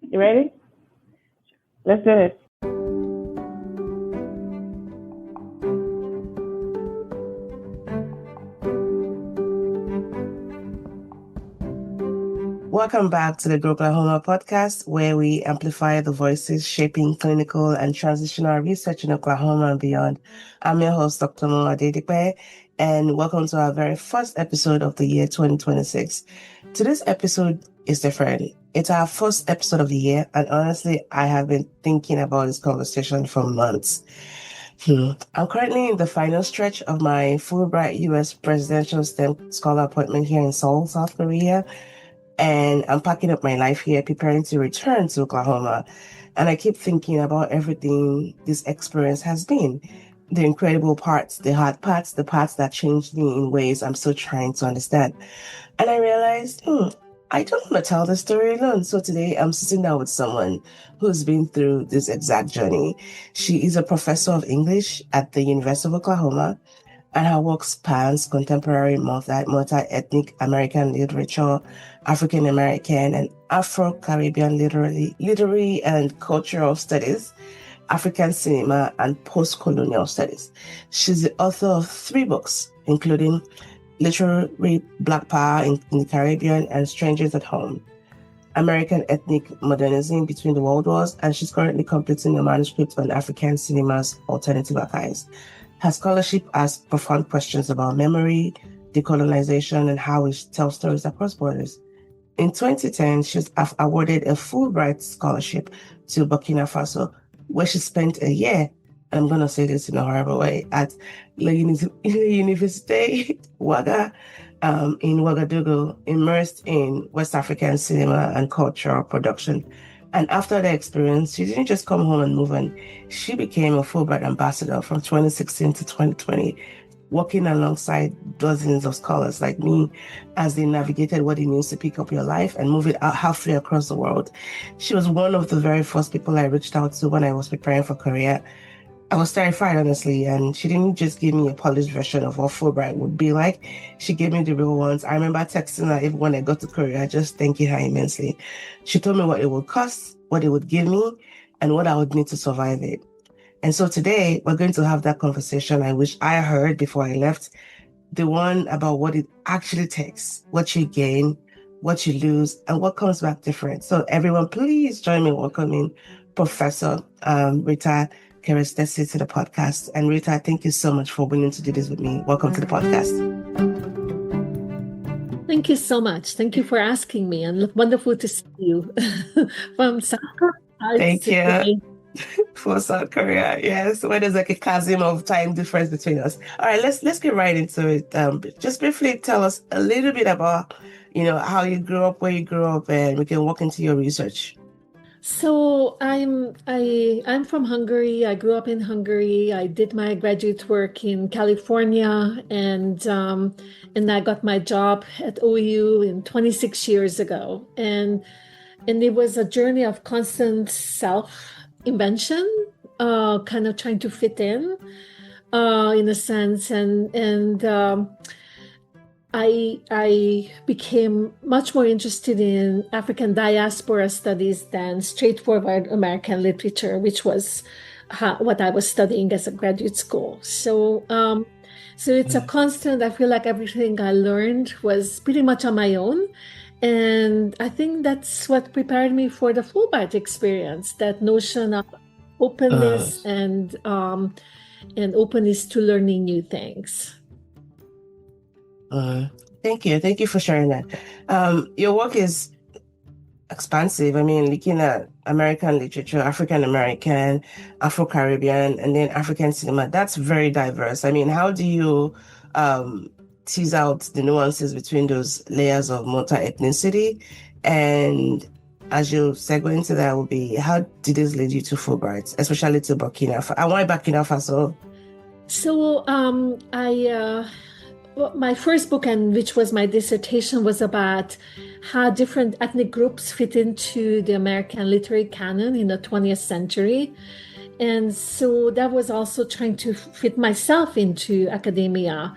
You ready? Let's do this. Welcome back to the GROklahoma podcast, where we amplify the voices shaping clinical and transitional research in Oklahoma and beyond. I'm your host, Dr. Mo Adedipe, and welcome to our very first episode of the year 2026. Today's episode is different. It's our first episode of the year, and honestly, I have been thinking about this conversation for months. I'm currently in the final stretch of my Fulbright U.S. presidential STEM scholar appointment here in Seoul, South Korea. And I'm packing up my life here, preparing to return to Oklahoma. And I keep thinking about everything this experience has been. The incredible parts, the hard parts, the parts that changed me in ways I'm still trying to understand. And I realized, I don't want to tell the story alone. So today I'm sitting down with someone who's been through this exact journey. She is a professor of English at the University of Oklahoma, and her work spans contemporary multi-ethnic American literature, African American and Afro-Caribbean literary and cultural studies, African cinema, and post-colonial studies. She's the author of 3 books, including Literary Black Power in the Caribbean and Strangers at Home, American Ethnic Modernism Between the World Wars, and she's currently completing a manuscript on African cinema's alternative archives. Her scholarship asks profound questions about memory, decolonization, and how we tell stories across borders. In 2010, she was awarded a Fulbright scholarship to Burkina Faso, where she spent a year, and I'm going to say this in a horrible way, at La Université Ouaga in Ouagadougou, immersed in West African cinema and cultural production. And after the experience, she didn't just come home and move on. She became a Fulbright Ambassador from 2016 to 2020, working alongside dozens of scholars like me as they navigated what it means to pick up your life and move it out halfway across the world. She was one of the very first people I reached out to when I was preparing for Korea. I was terrified, honestly, and she didn't just give me a polished version of what Fulbright would be like. She gave me the real ones. I remember texting her even when I got to Korea, just thanking her immensely. She told me what it would cost, what it would give me, and what I would need to survive it. And so today, we're going to have that conversation I wish I heard before I left, the one about what it actually takes, what you gain, what you lose, and what comes back different. So everyone, please join me in welcoming Professor Rita Keresztesi to the podcast. And Rita, thank you so much for willing to do this with me. Welcome to the podcast. Thank you so much. Thank you for asking me, and wonderful to see you from South Korea. Thank you. For South Korea, yes. Where there's like a chasm of time difference between us. All right, let's get right into it. Just briefly tell us a little bit about, how you grew up, where you grew up, and we can walk into your research. So I'm from Hungary. I grew up in Hungary. I did my graduate work in California, and I got my job at OU in 26 years ago. And it was a journey of constant self-invention, kind of trying to fit in a sense, and I became much more interested in African diaspora studies than straightforward American literature, which was what I was studying as a graduate school. So it's a constant. I feel like everything I learned was pretty much on my own. And I think that's what prepared me for the Fulbright experience, that notion of openness and openness to learning new things. Thank you. Thank you for sharing that. Your work is expansive. I mean, looking at American literature, African American, Afro-Caribbean, and then African cinema, that's very diverse. I mean, how do you tease out the nuances between those layers of multi-ethnicity? And as you segue into that will be, how did this lead you to Fulbright, especially to Burkina Faso? And why Burkina Faso? So my first book, and which was my dissertation, was about how different ethnic groups fit into the American literary canon in the 20th century. And so that was also trying to fit myself into academia.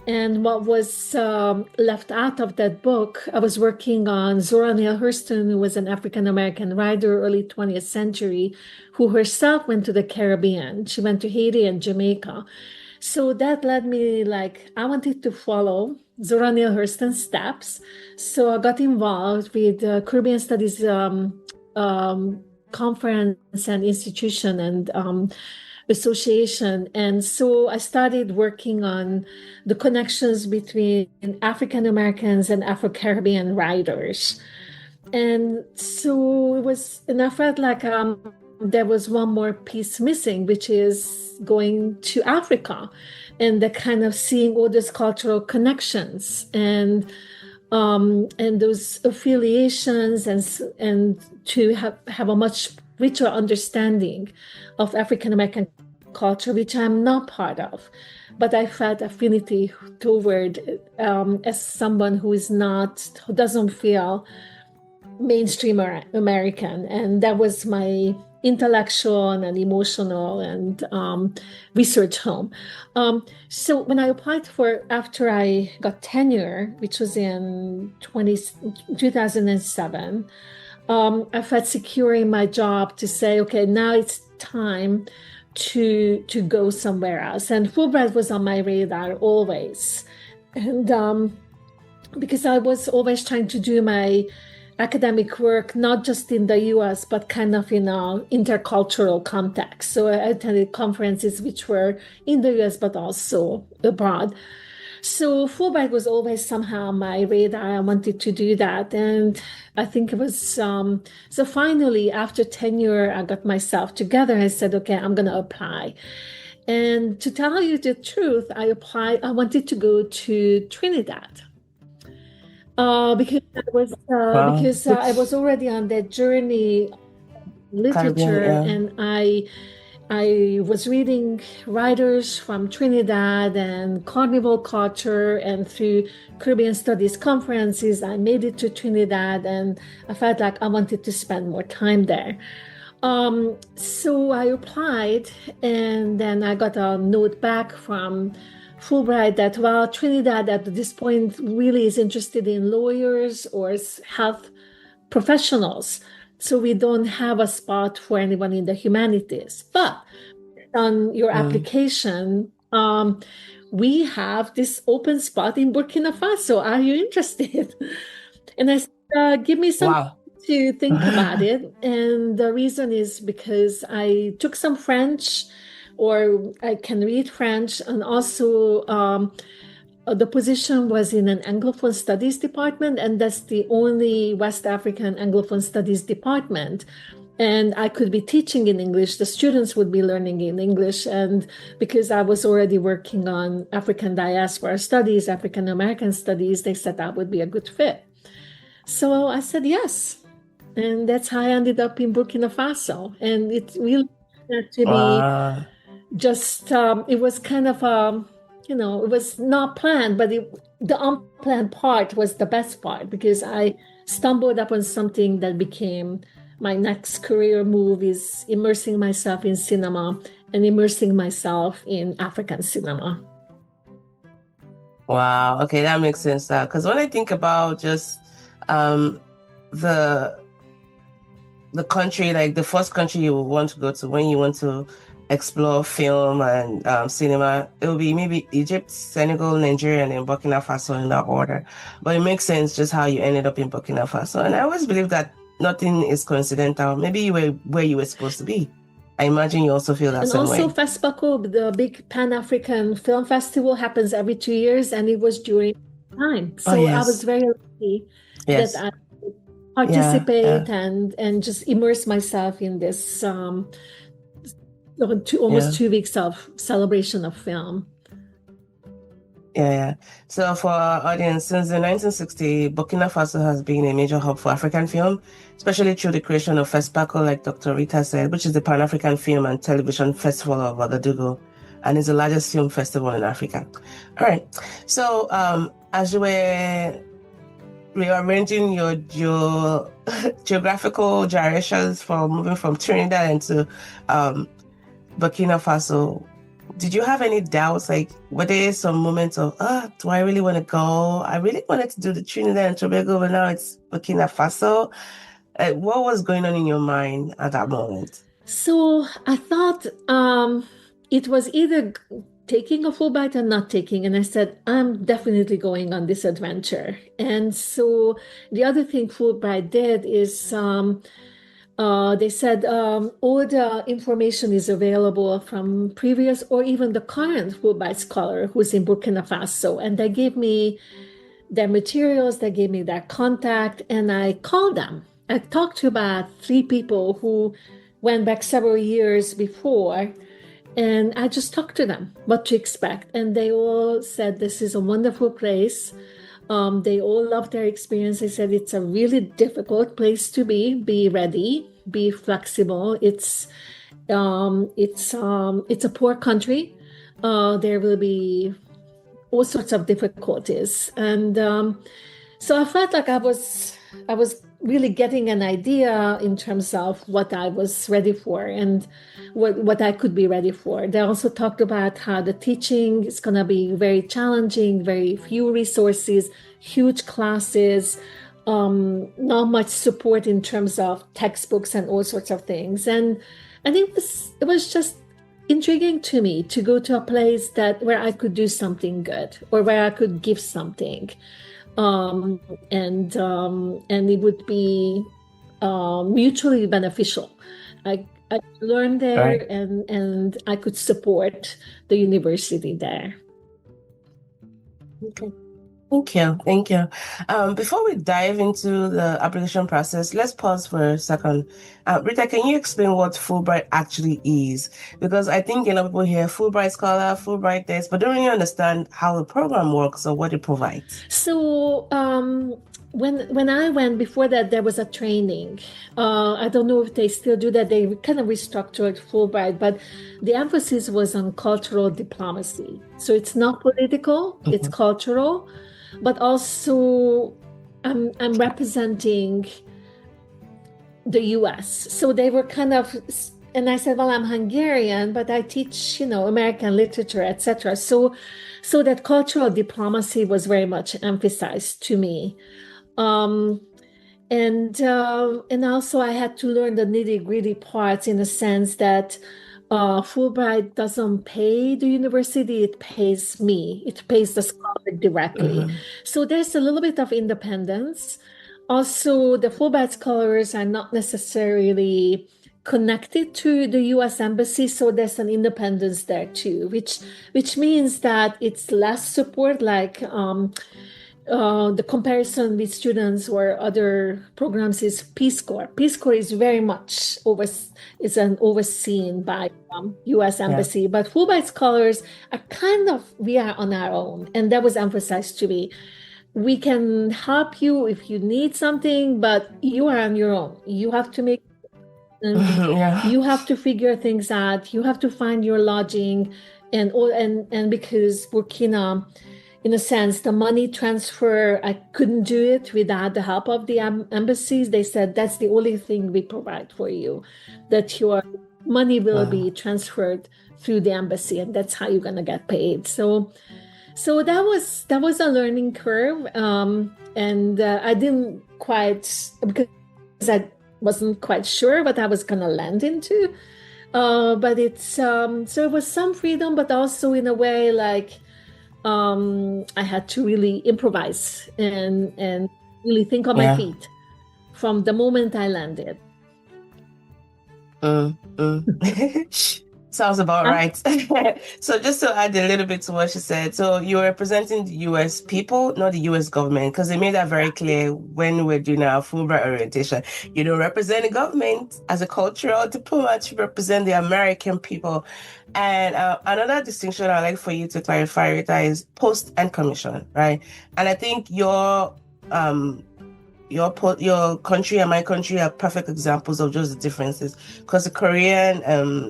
And what was left out of that book, I was working on Zora Neale Hurston, who was an African-American writer, early 20th century, who herself went to the Caribbean. She went to Haiti and Jamaica. So that led me, like, I wanted to follow Zora Neale Hurston's steps. So I got involved with the Caribbean Studies conference and institution and association. And so I started working on the connections between African Americans and Afro-Caribbean writers. And so it was, and I felt like there was one more piece missing, which is going to Africa and the kind of seeing all those cultural connections and those affiliations and to have a much richer understanding of African American culture, which I'm not part of, but I felt affinity toward as someone who doesn't feel mainstream American, and that was my intellectual and emotional and research home. So when I applied after I got tenure, which was in 2007, I felt secure in my job to say, okay, now it's time to go somewhere else. And Fulbright was on my radar always. And because I was always trying to do my academic work, not just in the U.S., but kind of in an intercultural context. So I attended conferences which were in the U.S., but also abroad. So Fulbright was always somehow on my radar. I wanted to do that. And I think it was, so finally, after tenure, I got myself together. I said, okay, I'm going to apply. And to tell you the truth, I wanted to go to Trinidad. Because I was already on that journey, literature, and I was reading writers from Trinidad and carnival culture, and through Caribbean Studies conferences, I made it to Trinidad, and I felt like I wanted to spend more time there. So I applied, and then I got a note back from Fulbright that, well, Trinidad at this point really is interested in lawyers or health professionals. So we don't have a spot for anyone in the humanities. But on your application, we have this open spot in Burkina Faso. Are you interested? And I said, give me some to think about it. And the reason is because I took some French, or I can read French, and also the position was in an Anglophone studies department, and that's the only West African Anglophone studies department. And I could be teaching in English, the students would be learning in English. And because I was already working on African diaspora studies, African American studies, they said that would be a good fit. So I said yes. And that's how I ended up in Burkina Faso. And it really had to be just, it was kind of it was not planned, but the unplanned part was the best part, because I stumbled upon something that became my next career move, is immersing myself in cinema and immersing myself in African cinema. Wow. Okay, that makes sense. Because when I think about just the country, like the first country you want to go to when you want to explore film and cinema, it will be maybe Egypt, Senegal, Nigeria, and then Burkina Faso in that order. But it makes sense just how you ended up in Burkina Faso. And I always believe that nothing is coincidental. Maybe you were where you were supposed to be. I imagine you also feel that same way. And also FESPACO, the big Pan-African Film Festival, happens every 2 years, and it was during time. So I was very lucky that I could participate and just immerse myself in this almost 2 weeks of celebration of film. So for our audience, since the 1960s, Burkina Faso has been a major hub for African film, especially through the creation of FESPACO, like Dr. Rita said, which is the Pan-African Film and Television Festival of Ouagadougou, and is the largest film festival in Africa. All right. So as you were rearranging your geographical gyrations from moving from Trinidad into Burkina Faso, did you have any doubts? Like, were there some moments of, do I really want to go? I really wanted to do the Trinidad and Tobago, but now it's Burkina Faso. What was going on in your mind at that moment? So I thought it was either taking a Fulbright or not taking. And I said, I'm definitely going on this adventure. And so the other thing Fulbright did is they said all the information is available from previous or even the current Fulbright scholar who's in Burkina Faso. And they gave me their materials, they gave me their contact, and I called them. I talked to about 3 people who went back several years before, and I just talked to them what to expect. And they all said, this is a wonderful place. They all loved their experience. They said it's a really difficult place to be ready, be flexible. It's a poor country. There will be all sorts of difficulties. And so I felt like I was really getting an idea in terms of what I was ready for and what I could be ready for. They also talked about how the teaching is going to be very challenging, very few resources, huge classes, not much support in terms of textbooks and all sorts of things. And it was just intriguing to me to go to a place where I could do something good or where I could give something. And it would be mutually beneficial. I learned there, Right. and I could support the university there. Okay. Thank you. Before we dive into the application process, let's pause for a second. Rita, can you explain what Fulbright actually is? Because I think a lot of people hear Fulbright Scholar, Fulbright this, but don't really understand how the program works or what it provides. So when I went before that, there was a training. I don't know if they still do that. They kind of restructured Fulbright, but the emphasis was on cultural diplomacy. So it's not political, it's cultural, but also I'm representing the U.S. So they were kind of, and I said, well, I'm Hungarian, but I teach, American literature, etc. So that cultural diplomacy was very much emphasized to me. And also I had to learn the nitty-gritty parts in the sense that Fulbright doesn't pay the university, it pays me. It pays the scholar directly. So there's a little bit of independence. Also, the Fulbright scholars are not necessarily connected to the U.S. Embassy, so there's an independence there too, which means that it's less support, like the comparison with students or other programs is Peace Corps. Peace Corps is very much overseen by U.S. Embassy, but Fulbright scholars we are on our own, and that was emphasized to me. We can help you if you need something, but you are on your own. You have to make you have to figure things out. You have to find your lodging, and because Burkina, in a sense, the money transfer, I couldn't do it without the help of the embassies. They said that's the only thing we provide for you, that your money will be transferred through the embassy, and that's how you're gonna get paid. So that was a learning curve, and I didn't quite, because I wasn't quite sure what I was gonna land into. But it's so it was some freedom, but also in a way like I had to really improvise and really think on my feet from the moment I landed. Sounds about right. So just to add a little bit to what she said, so you're representing the U.S. people, not the U.S. government, because they made that very clear when we're doing our Fulbright orientation. You don't represent the government. As a cultural diplomat, you represent the American people. And another distinction I'd like for you to clarify, Rita, is post and commission, right? And I think your country and my country are perfect examples of just the differences, because the Korean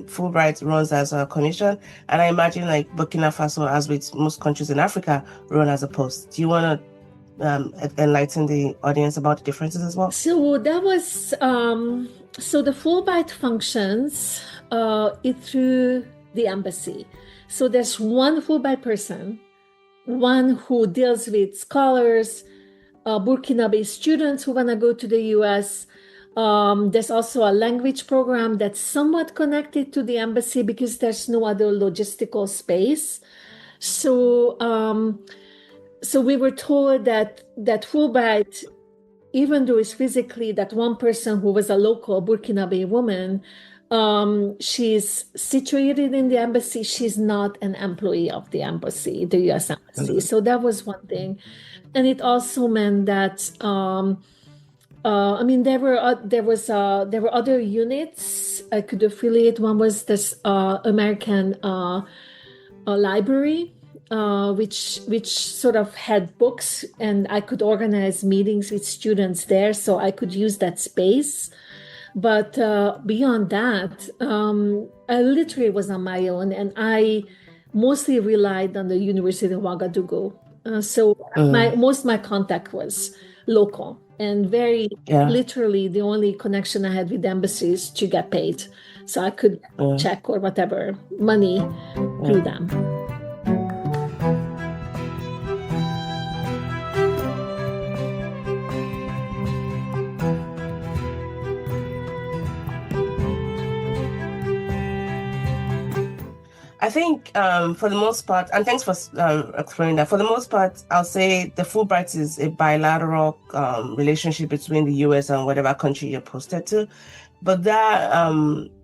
Fulbright runs as a commission, and I imagine like Burkina Faso, as with most countries in Africa, run as a post. Do you want to enlighten the audience about the differences as well? So that was so the Fulbright functions through the embassy. So there's one Fulbright person, one who deals with scholars, Burkina-based students who want to go to the U.S. There's also a language program that's somewhat connected to the embassy because there's no other logistical space. So, so we were told that Fulbright, even though it's physically that one person who was a local Burkinabe woman, she's situated in the embassy. She's not an employee of the embassy, the U.S. embassy. So that was one thing. And it also meant that, I mean, there were other units I could affiliate. One was this American library, which sort of had books, and I could organize meetings with students there, so I could use that space. But beyond that, I literally was on my own, and I mostly relied on the University of Ouagadougou. So most of my contact was local, and very literally the only connection I had with embassies to get paid. So I could check or whatever money through them. I think for the most part, and thanks for explaining that, for the most part, I'll say the Fulbright is a bilateral relationship between the US and whatever country you're posted to. But that,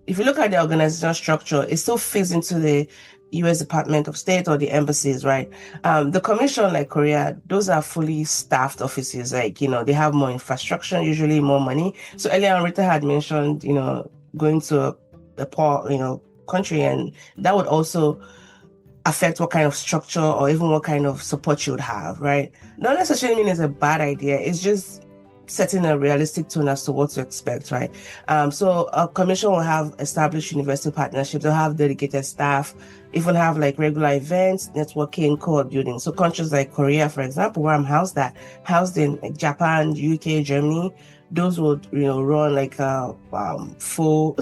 if you look at the organizational structure, it still fits into the US Department of State or the embassies, right? The commission, like Korea, those are fully staffed offices. Like, they have more infrastructure, usually more money. So earlier on, Rita had mentioned, going to a poor, country, and that would also affect what kind of structure or even what kind of support you would have, right? Not necessarily mean it's a bad idea. It's just setting a realistic tone as to what to expect, right? So a commission will have established university partnerships. They'll have dedicated staff, even have like regular events, networking, co-op building. So countries like Korea, for example, where I'm housed in like Japan, UK, Germany, those would, run like a full,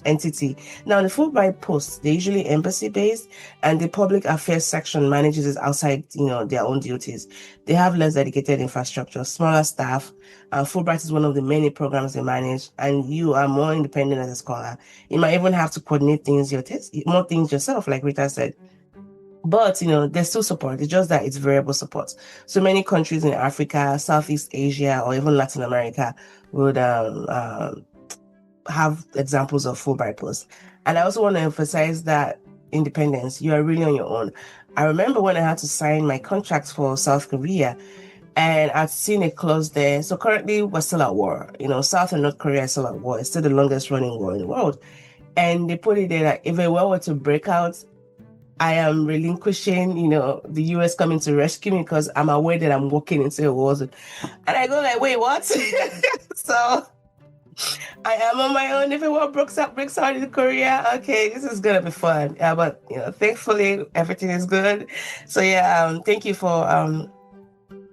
entity. Now, the Fulbright posts, they're usually embassy based, and the public affairs section manages it outside, their own duties. They have less dedicated infrastructure, smaller staff. Fulbright is one of the many programs they manage, and you are more independent as a scholar. You might even have to coordinate more things yourself, like Rita said. But, there's still support. It's just that it's variable support. So many countries in Africa, Southeast Asia, or even Latin America would have examples of Fulbright posts. And I also want to emphasize that independence, you are really on your own. I remember when I had to sign my contract for South Korea, and I'd seen a clause there. So currently we're still at war. South and North Korea are still at war. It's still the longest running war in the world. And they put it there that if a war were to break out, I am relinquishing, the US coming to rescue me because I'm aware that I'm walking into a war zone. And I go like, wait, what? So I am on my own. If a war breaks out in Korea, okay, this is gonna be fun. Yeah, but thankfully everything is good. So thank you for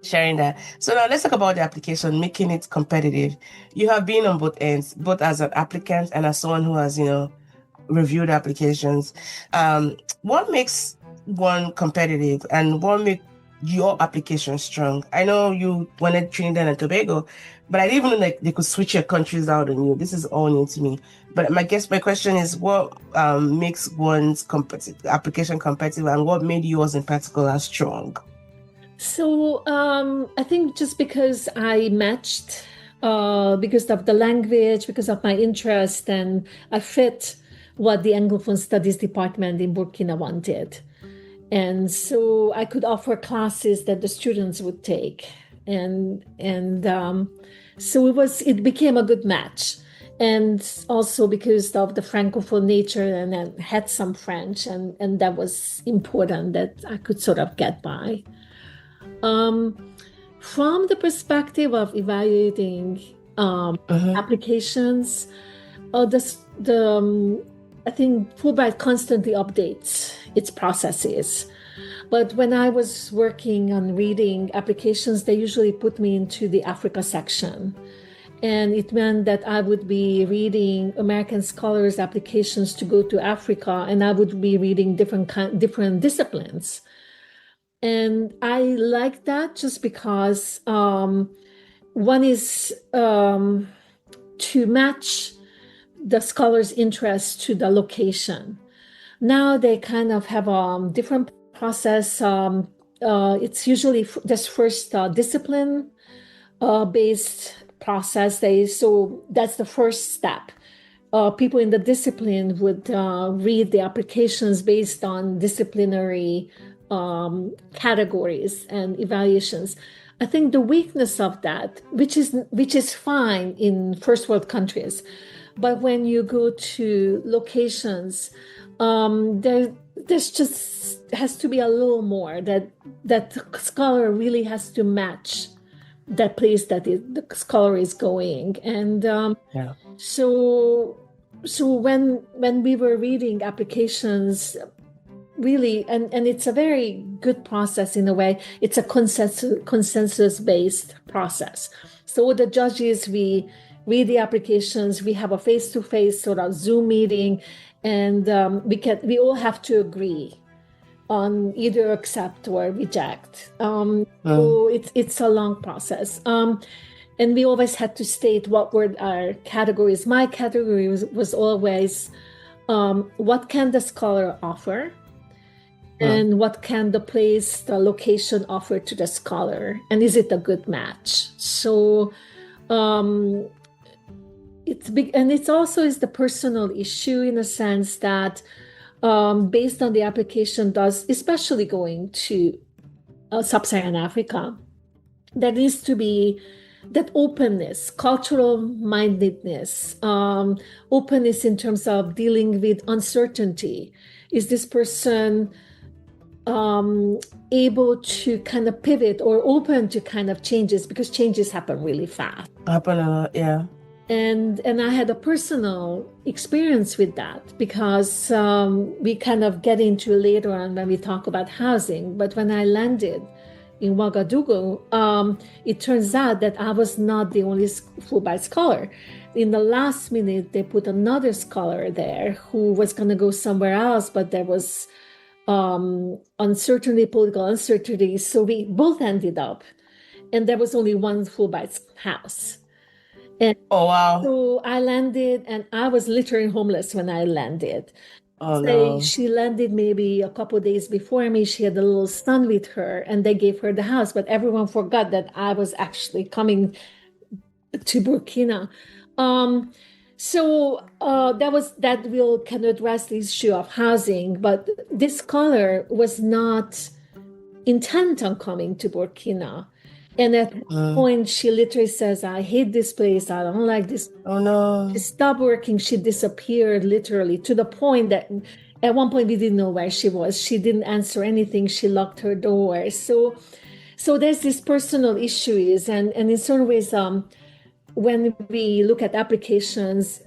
sharing that. So now let's talk about the application, making it competitive. You have been on both ends, both as an applicant and as someone who has, reviewed applications. What makes one competitive and what makes your application strong? I know you wanted Trinidad and Tobago, but I didn't even know they could switch your countries out on you. This is all new to me. But my question is, what makes one's application competitive, and what made yours in particular strong? So I think just because I matched, because of the language, because of my interest, and I fit what the Anglophone Studies Department in Burkina wanted. And so I could offer classes that the students would take. And so it became a good match. And also because of the Francophone nature, and I had some French, and that was important that I could sort of get by. From the perspective of evaluating applications, I think Fulbright constantly updates its processes. But when I was working on reading applications, they usually put me into the Africa section. And it meant that I would be reading American scholars' applications to go to Africa, and I would be reading different disciplines. And I like that just because one is to match the scholar's interest to the location. Now they kind of have a different process. It's usually just first discipline based process. So that's the first step. People in the discipline would read the applications based on disciplinary categories and evaluations. I think the weakness of that, which is fine in first world countries, but when you go to locations, there's just has to be a little more that the scholar really has to match that place that the scholar is going. And so when we were reading applications, really, and it's a very good process in a way. It's a consensus-based process. So the judges, we read the applications, we have a face-to-face sort of Zoom meeting, and we all have to agree on either accept or reject. So it's a long process. And we always had to state what were our categories. My category was always what can the scholar offer? And what can the place, the location offer to the scholar? And is it a good match? So it's big, and it's also is the personal issue in a sense that based on the application especially going to sub-Saharan Africa, there needs to be that openness, cultural mindedness, openness in terms of dealing with uncertainty. Is this person able to kind of pivot or open to kind of changes, because changes happen really fast. Happen a lot, yeah. And I had a personal experience with that because we kind of get into later on when we talk about housing. But when I landed in Ouagadougou, it turns out that I was not the only Fulbright scholar. In the last minute, they put another scholar there who was going to go somewhere else, but there was uncertainty, political uncertainty. So we both ended up, and there was only one Fulbright house. And oh, wow. So I landed, and I was literally homeless when I landed. Oh, no. She landed maybe a couple of days before me. She had a little son with her, and they gave her the house. But everyone forgot that I was actually coming to Burkina. So that will kind of address the issue of housing. But this scholar was not intent on coming to Burkina. And at one point, she literally says, I hate this place. I don't like this. Oh, no. She stopped working. She disappeared literally, to the point that at one point we didn't know where she was. She didn't answer anything. She locked her door. So there's these personal issues. And in certain ways, when we look at applications,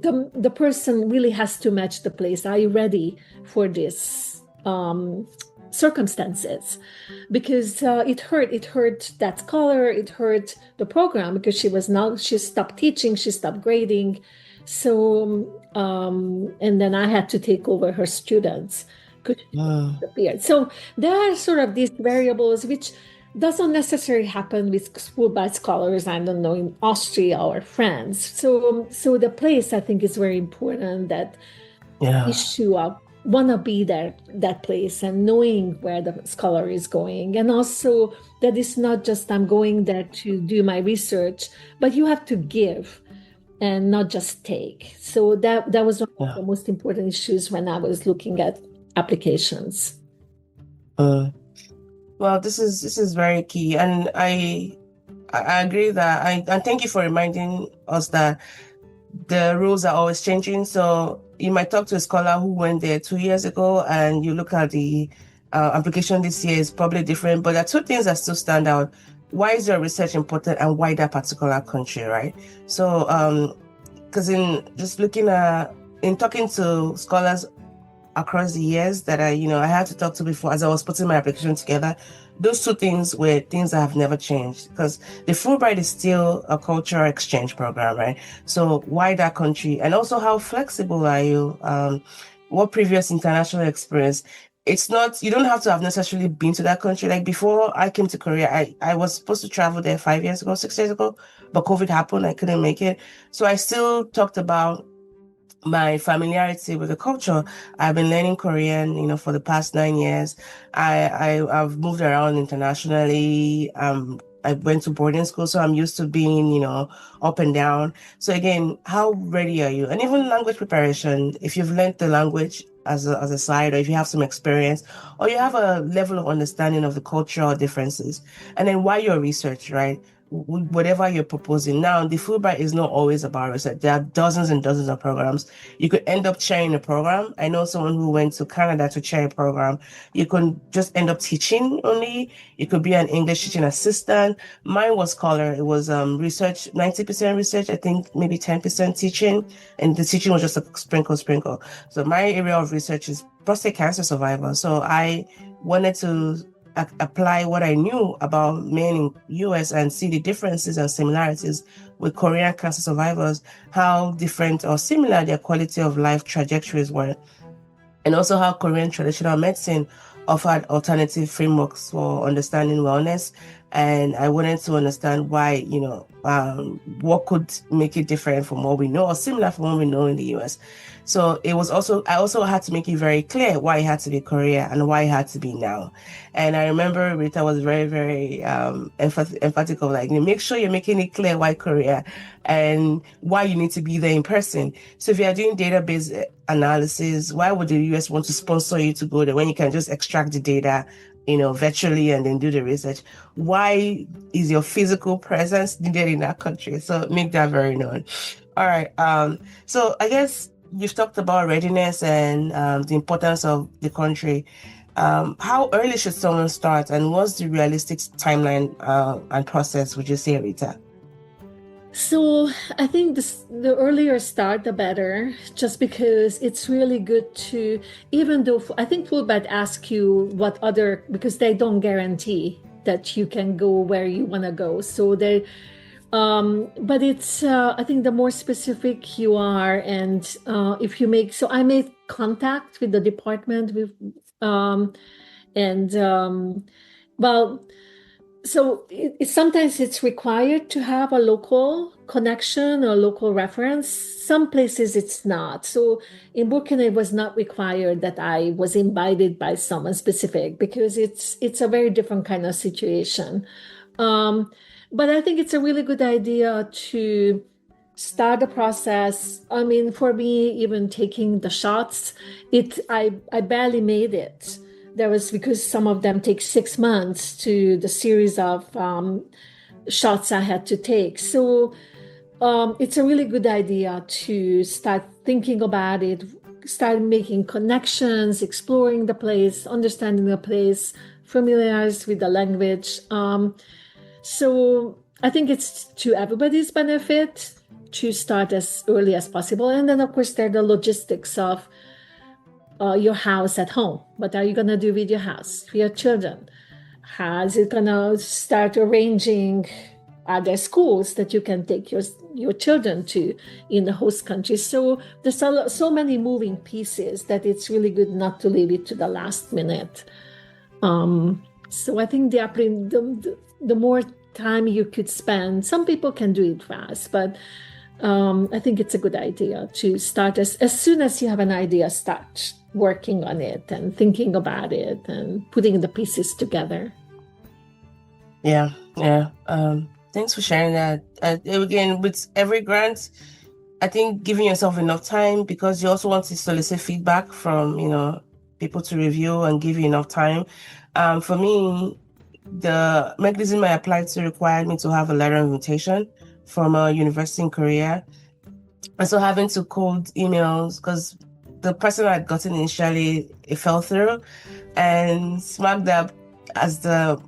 the person really has to match the place. Are you ready for this circumstances? Because it hurt that scholar, it hurt the program, because she stopped teaching, she stopped grading. So and then I had to take over her students because she disappeared. So there are sort of these variables which doesn't necessarily happen with Fulbright scholars, I don't know, in Austria or France. So the place, I think, is very important, that issue of want to be there, that place, and knowing where the scholar is going. And also that it's not just I'm going there to do my research, but you have to give and not just take. So that was one of the most important issues when I was looking at applications. Well, this is very key, and I agree that and thank you for reminding us that the rules are always changing. So you might talk to a scholar who went there 2 years ago, and you look at the application this year is probably different. But there are two things that still stand out. Why is your research important, and why that particular country, right? So, because in talking to scholars across the years that I had to talk to before, as I was putting my application together, those two things were things that have never changed, because the Fulbright is still a cultural exchange program, right? So why that country? And also, how flexible are you? What previous international experience? It's not, you don't have to have necessarily been to that country. Like before I came to Korea, I was supposed to travel there 5 years ago, 6 years ago, but COVID happened. I couldn't make it. So I still talked about my familiarity with the culture. I've been learning Korean, for the past 9 years. I've moved around internationally. I went to boarding school, so I'm used to being, up and down. So again, how ready are you? And even language preparation, if you've learned the language as a side, or if you have some experience, or you have a level of understanding of the cultural differences, and then why your research, right? Whatever you're proposing. Now, the Fulbright is not always about research. There are dozens and dozens of programs. You could end up chairing a program. I know someone who went to Canada to chair a program. You could just end up teaching only. You could be an English teaching assistant. Mine was scholar. It was research, 90% research, I think maybe 10% teaching. And the teaching was just a sprinkle. So my area of research is prostate cancer survivors. So I wanted to apply what I knew about men in U.S. and see the differences and similarities with Korean cancer survivors, how different or similar their quality of life trajectories were, and also how Korean traditional medicine offered alternative frameworks for understanding wellness. And I wanted to understand why, what could make it different from what we know or similar from what we know in the US. So I also had to make it very clear why it had to be Korea and why it had to be now. And I remember Rita was very, very emphatic of like, make sure you're making it clear why Korea and why you need to be there in person. So if you're doing database analysis, why would the US want to sponsor you to go there when you can just extract the data, virtually and then do the research? Why is your physical presence needed in that country? So make that very known. All right. So I guess you've talked about readiness and the importance of the country. How early should someone start, and what's the realistic timeline and process, would you say, Rita? So I think the earlier start, the better, just because it's really good to, even though I think Fulbright asks you because they don't guarantee that you can go where you want to go. So but it's, I think the more specific you are, and if you I made contact with the department so sometimes it's required to have a local connection or local reference. Some places it's not. So in Burkina, it was not required that I was invited by someone specific, because it's a very different kind of situation. But I think it's a really good idea to start the process. I mean, for me, even taking the shots, I barely made it. There was, because some of them take 6 months to the series of shots I had to take. So it's a really good idea to start thinking about it, start making connections, exploring the place, understanding the place, familiarize with the language. So I think it's to everybody's benefit to start as early as possible. And then, of course, there are the logistics of your house at home. What are you going to do with your house, for your children? How is it going to start arranging? Are there schools that you can take your children to in the host country? So there's so many moving pieces that it's really good not to leave it to the last minute. So I think the more time you could spend, some people can do it fast, but I think it's a good idea to start as soon as you have an idea, start working on it and thinking about it and putting the pieces together. Yeah. Thanks for sharing that. Again, with every grant, I think giving yourself enough time, because you also want to solicit feedback from, people to review and give you enough time. For me, the mechanism I applied to required me to have a letter of invitation from a university in Korea. And so having to code emails, because the person I had gotten initially, it fell through, and smack dab as the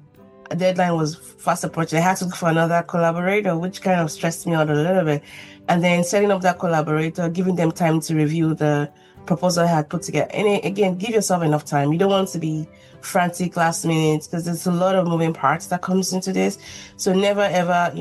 deadline was fast approaching, I had to look for another collaborator, which kind of stressed me out a little bit. And then setting up that collaborator, giving them time to review the proposal I had put together. And again, give yourself enough time. You don't want to be frantic last minute because there's a lot of moving parts that comes into this. So never ever,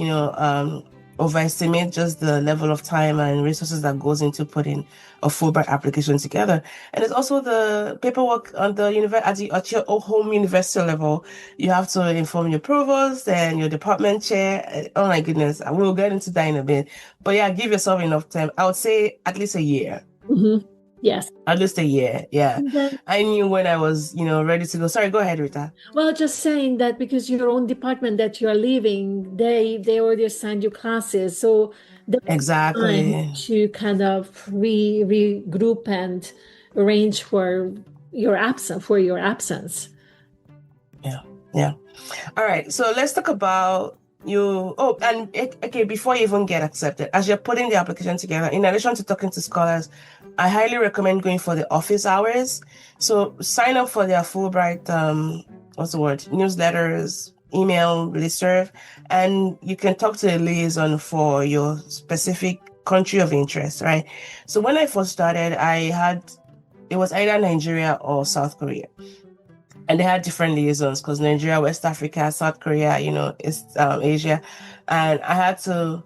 overestimate just the level of time and resources that goes into putting a Fulbright application together. And there's also the paperwork on the at your home university level. You have to inform your provost and your department chair. Oh my goodness, we'll get into that in a bit. But yeah, give yourself enough time. I would say at least a year. Mm-hmm. Yes. At least a year. Yeah. I knew when I was, ready to go. Sorry, go ahead, Rita. Well, just saying that because your own department that you're leaving, they already assigned you classes. So exactly time to kind of regroup and arrange for your absence. Yeah. All right. So let's talk about you. Oh, and okay, before you even get accepted, as you're putting the application together, in addition to talking to scholars, I highly recommend going for the office hours. So sign up for their Fulbright, newsletters, email, listserv, and you can talk to a liaison for your specific country of interest, right? So when I first started, it was either Nigeria or South Korea. And they had different liaisons because Nigeria, West Africa, South Korea, East Asia. And I had to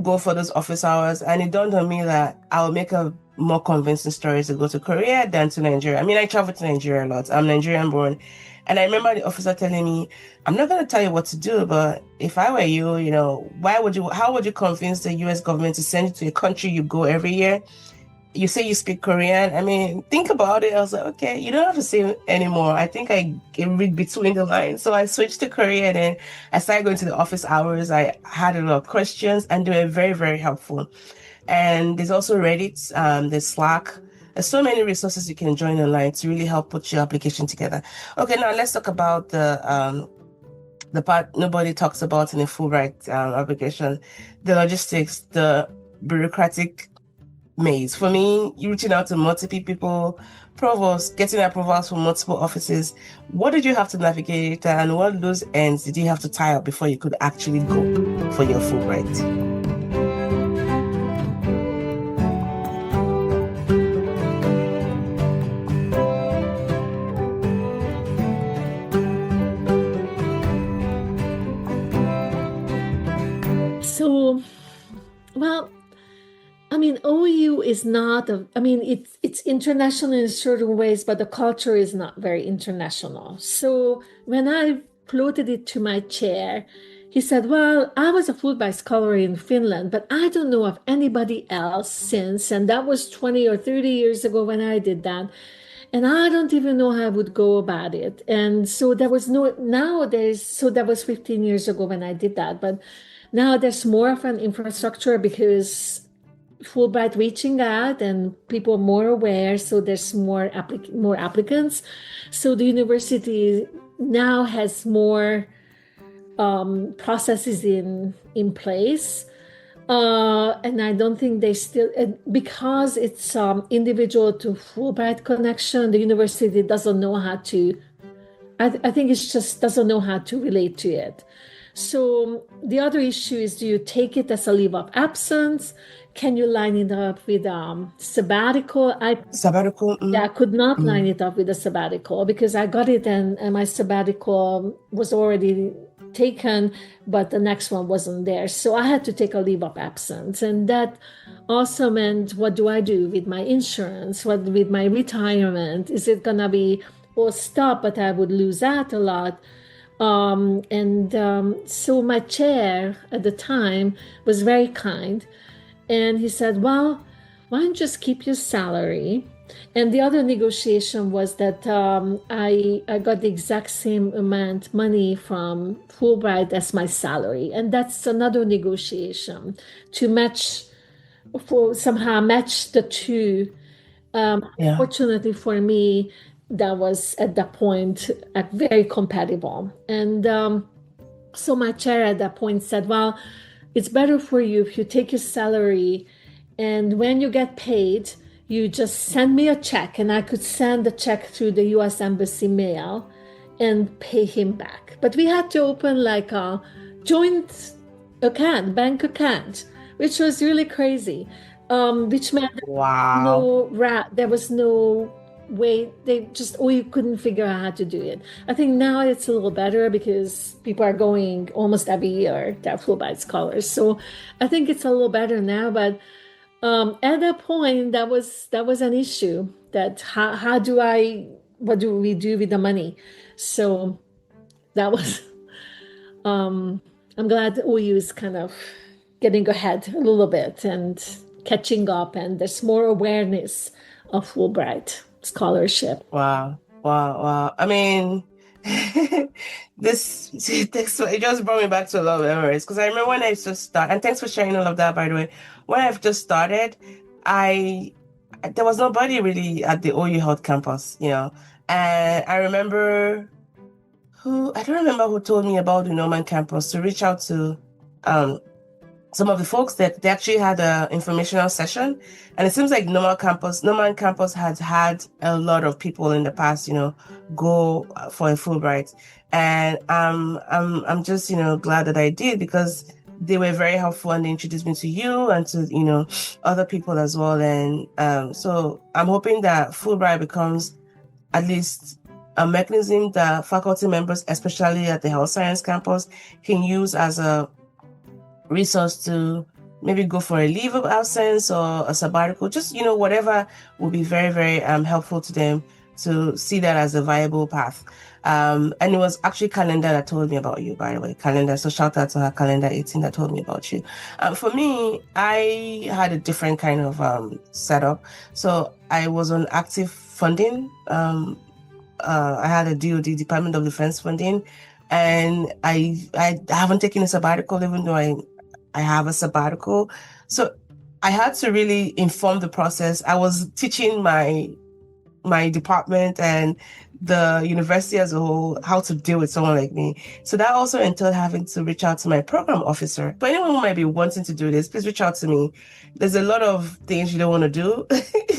go for those office hours. And it dawned on me that I would make a more convincing story to go to Korea than to Nigeria. I mean, I traveled to Nigeria a lot. I'm Nigerian born. And I remember the officer telling me, I'm not going to tell you what to do, but if I were you, how would you convince the U.S. government to send you to a country you go every year? You say you speak Korean. I mean, think about it. I was like, okay, you don't have to say anymore. I think I can read between the lines. So I switched to Korean and I started going to the office hours. I had a lot of questions and they were very, very helpful. And there's also Reddit, there's Slack. There's so many resources you can join online to really help put your application together. Okay, now let's talk about the part nobody talks about in a Fulbright application, the logistics, the bureaucratic maze. For me, reaching out to multiple people, provosts, getting approvals from multiple offices. What did you have to navigate and what loose ends did you have to tie up before you could actually go for your Fulbright? So, well, I mean, OU is not it's international in certain ways, but the culture is not very international. So when I floated it to my chair, he said, well, I was a Fulbright scholar in Finland, but I don't know of anybody else since. And that was 20 or 30 years ago when I did that. And I don't even know how I would go about it. And so that was 15 years ago when I did that. But now there's more of an infrastructure because Fulbright reaching out and people are more aware, so there's more applicants. So the university now has more processes in place. And I don't think they still, because it's individual to Fulbright connection, the university doesn't know how to, I think it just doesn't know how to relate to it. So the other issue is, do you take it as a leave of absence? Can you line it up with sabbatical? Sabbatical? Yeah, I could not line it up with a sabbatical because I got it and my sabbatical was already taken, but the next one wasn't there. So I had to take a leave of absence. And that also meant, what do I do with my insurance? What with my retirement? Is it going to be, well, stop, but I would lose out a lot. So my chair at the time was very kind. And he said, well, why don't you just keep your salary? And the other negotiation was that I got the exact same amount money from Fulbright as my salary. And that's another negotiation to somehow match the two. Fortunately for me, that was at that point very compatible. And so my chair at that point said, well, it's better for you if you take your salary and when you get paid, you just send me a check, and I could send the check through the U.S. Embassy mail and pay him back. But we had to open like a joint bank account, which was really crazy. Which meant Wow. there was no way, we couldn't figure out how to do it. I think now it's a little better because people are going almost every year. They're Fulbright scholars, so I think it's a little better now. But at that point, that was an issue. That what do we do with the money? So that was. I'm glad OU is kind of getting ahead a little bit and catching up, and there's more awareness of Fulbright scholarship. Wow. I mean, it just brought me back to a lot of memories because I remember when I just started, and thanks for sharing all of that, by the way. When I've just started, there was nobody really at the OU Health campus, and I remember I don't remember who told me about the Norman campus to reach out to some of the folks that they actually had an informational session. And it seems like Norman campus has had a lot of people in the past, go for a Fulbright. And I'm just, glad that I did because they were very helpful and they introduced me to you and to, other people as well. And so I'm hoping that Fulbright becomes at least a mechanism that faculty members, especially at the health science campus, can use as a resource to maybe go for a leave of absence or a sabbatical, just, whatever will be very, very helpful to them to see that as a viable path. And it was actually Calendar that told me about you, by the way, Calendar. So shout out to her, Calendar 18, that told me about you. For me, I had a different kind of setup. So I was on active funding. I had a DoD, Department of Defense funding, and I haven't taken a sabbatical, even though I have a sabbatical. So I had to really inform the process. I was teaching my department and the university as a whole how to deal with someone like me. So that also entailed having to reach out to my program officer. But anyone who might be wanting to do this, please reach out to me. There's a lot of things you don't want to do,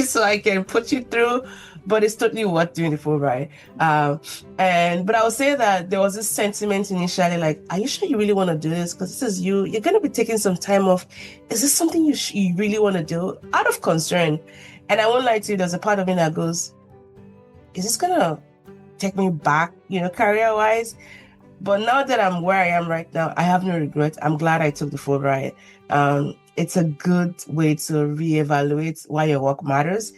so I can put you through, but it's totally worth doing the Fulbright. But I would say that there was this sentiment initially, like, are you sure you really want to do this? Because this is you're going to be taking some time off. Is this something you really want to do? Out of concern. And I won't lie to you, there's a part of me that goes, is this going to take me back, career-wise? But now that I'm where I am right now, I have no regret. I'm glad I took the Fulbright. It's a good way to reevaluate why your work matters,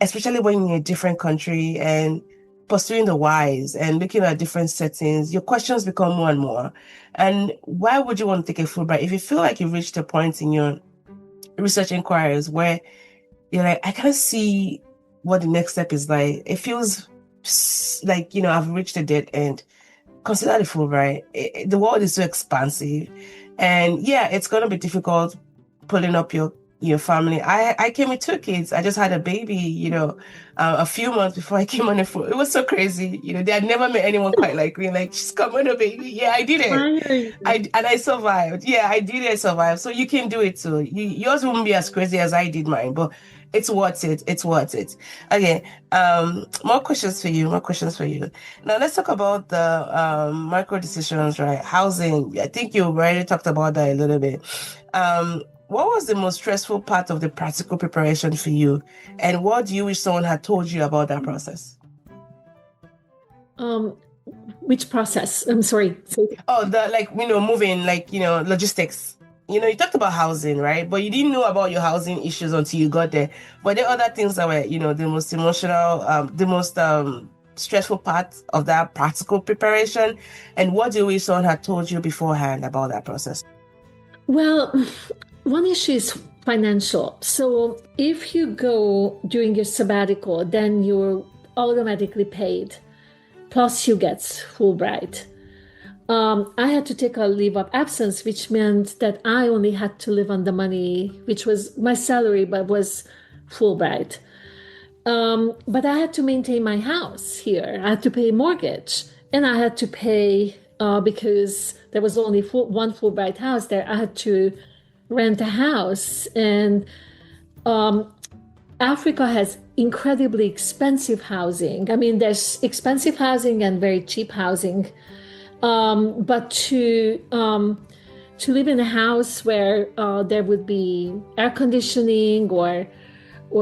especially when you're in a different country and pursuing the whys and looking at different settings. Your questions become more and more. And why would you want to take a Fulbright if you feel like you've reached a point in your research inquiries where you're like, I can't see what the next step is like. It feels like, I've reached a dead end. Consider the Fulbright. The world is so expansive. And yeah, it's going to be difficult pulling up your family. I came with 2 kids. I just had a baby, a few months before I came on the phone. It was so crazy. They had never met anyone quite like me. Like, she's come on a baby. Yeah, I did it. I survived. Yeah, I did it. I survived. So you can do it too. Yours won't be as crazy as I did mine, but it's worth it. It's worth it. Okay. More questions for you. Now let's talk about the micro decisions, right? Housing. I think you already talked about that a little bit. What was the most stressful part of the practical preparation for you? And what do you wish someone had told you about that process? Which process? I'm sorry. Oh, moving, logistics. You talked about housing, right? But you didn't know about your housing issues until you got there. But there are other things that were, the most emotional, the most stressful part of that practical preparation. And what do you wish someone had told you beforehand about that process? Well, one issue is financial. So if you go during your sabbatical, then you're automatically paid. Plus you get Fulbright. I had to take a leave of absence, which meant that I only had to live on the money, which was my salary, but was Fulbright. But I had to maintain my house here. I had to pay mortgage, and I had to pay because there was only one Fulbright house there. I had to rent a house, and Africa has incredibly expensive housing. I mean, there's expensive housing and very cheap housing. But to to live in a house where there would be air conditioning or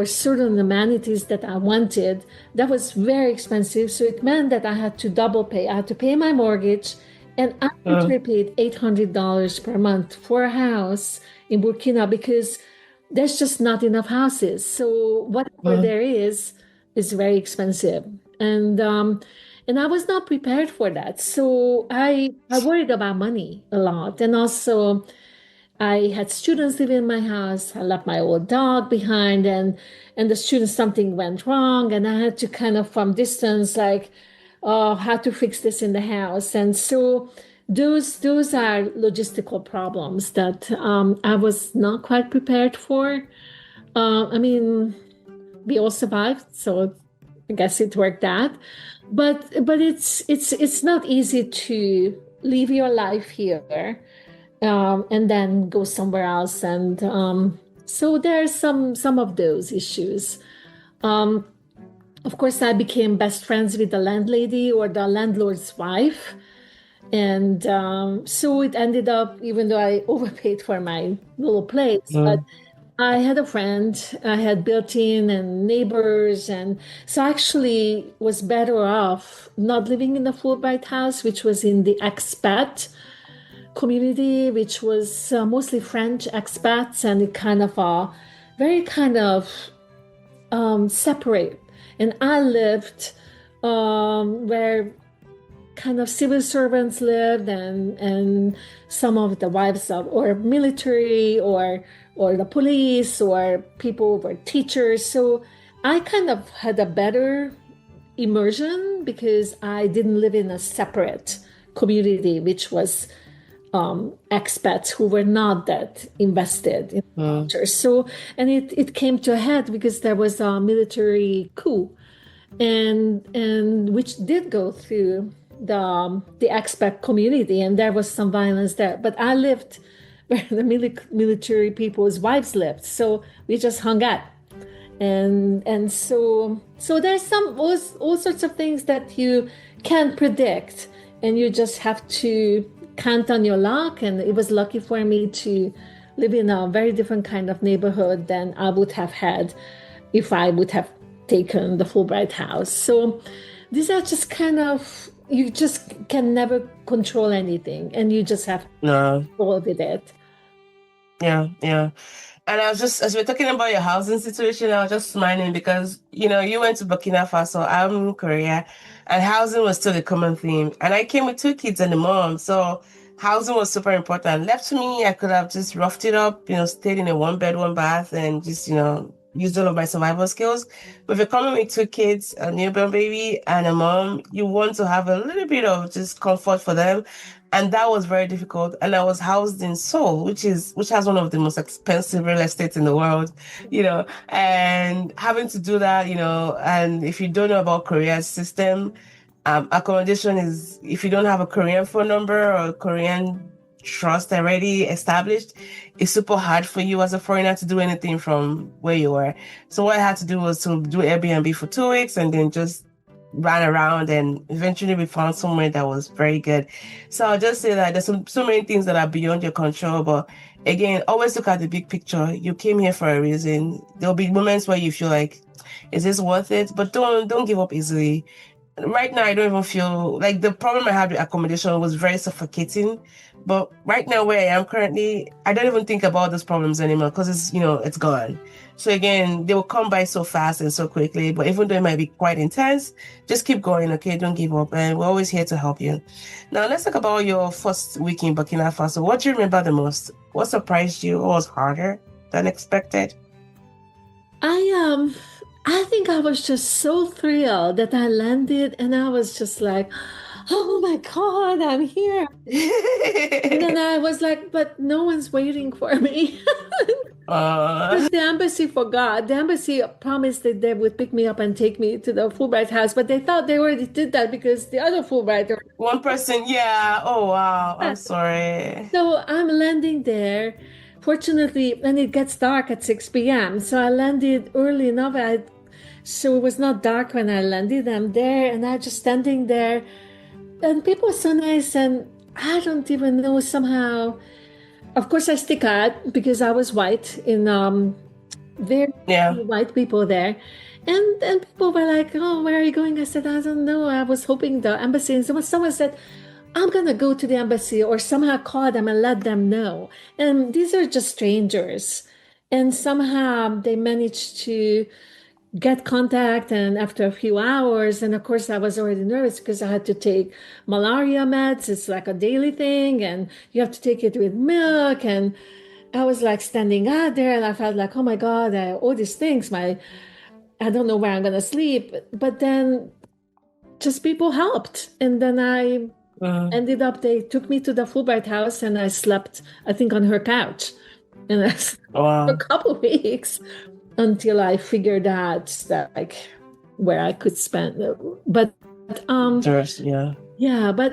certain amenities that I wanted, that was very expensive. So it meant that I had to double pay. I had to pay my mortgage, and I actually paid $800 per month for a house in Burkina because there's just not enough houses. So whatever there is very expensive. And I was not prepared for that. So I worried about money a lot. And also I had students living in my house. I left my old dog behind, and the students, something went wrong, and I had to kind of from distance like, oh, how to fix this in the house. And so those are logistical problems that I was not quite prepared for. I mean, we all survived, so I guess it worked out. But it's not easy to leave your life here and then go somewhere else. And so there are some of those issues. Of course, I became best friends with the landlady or the landlord's wife. And so it ended up, even though I overpaid for my little place, but I had a friend, I had built-in and neighbors. And so I actually was better off not living in the Fulbright house, which was in the expat community, which was mostly French expats, and it kind of very kind of separate. And I lived where kind of civil servants lived, and some of the wives of or military or the police or people were teachers. So I kind of had a better immersion because I didn't live in a separate community, which was expats who were not that invested in culture. So, and it came to a head because there was a military coup, and which did go through the expat community, and there was some violence there. But I lived where the military people's wives lived, so we just hung out, and so there's all sorts of things that you can't predict, and you just have to count on your luck. And it was lucky for me to live in a very different kind of neighborhood than I would have had if I would have taken the Fulbright house. So these are just kind of, you just can never control anything, and you just have to roll with it. Yeah. And I was just, as we're talking about your housing situation, I was just smiling because, you went to Burkina Faso, I'm in Korea, and housing was still a common theme. And I came with 2 kids and a mom, so housing was super important. Left to me, I could have just roughed it up, stayed in a 1-bed, 1-bath, and just, used all of my survival skills. But if you're coming with 2 kids, a newborn baby, and a mom, you want to have a little bit of just comfort for them. And that was very difficult. And I was housed in Seoul, which has one of the most expensive real estate in the world, and having to do that, and if you don't know about Korea's system, accommodation is, if you don't have a Korean phone number or a Korean trust already established, it's super hard for you as a foreigner to do anything from where you were. So what I had to do was to do Airbnb for 2 weeks and then just ran around, and eventually we found somewhere that was very good. So I'll just say that there's so many things that are beyond your control, but again, always look at the big picture. You came here for a reason. There'll be moments where you feel like, is this worth it? But don't give up easily. Right now, I don't even feel like the problem I had with accommodation was very suffocating. But right now, where I am currently, I don't even think about those problems anymore because it's gone. So again, they will come by so fast and so quickly. But even though it might be quite intense, just keep going, okay? Don't give up. And we're always here to help you. Now, let's talk about your first week in Burkina Faso. What do you remember the most? What surprised you? What was harder than expected? I think I was just so thrilled that I landed, and I was just like, oh my God, I'm here. And then I was like, but no one's waiting for me. The embassy forgot. The embassy promised that they would pick me up and take me to the Fulbright house, but they thought they already did that because the other Fulbrighter. One person, yeah. Oh, wow. I'm sorry. So I'm landing there. Fortunately, and it gets dark at 6 p.m. So I landed early enough. So it was not dark when I landed. I'm there, and I just standing there. And people were so nice, and I don't even know, somehow of course, I stick out because I was white in very few white people there. And people were like, oh, where are you going? I said, I don't know. I was hoping the embassy. And someone said, I'm going to go to the embassy, or somehow call them and let them know. And these are just strangers. And somehow they managed to get contact. And after a few hours, and of course, I was already nervous because I had to take malaria meds. It's like a daily thing, and you have to take it with milk. And I was like standing out there, and I felt like, oh my God, all these things, I don't know where I'm going to sleep. But then just people helped. And then I ended up, they took me to the Fulbright house, and I slept, I think, on her couch. And I slept for a couple of weeks until I figured out that, like, where I could spend. But but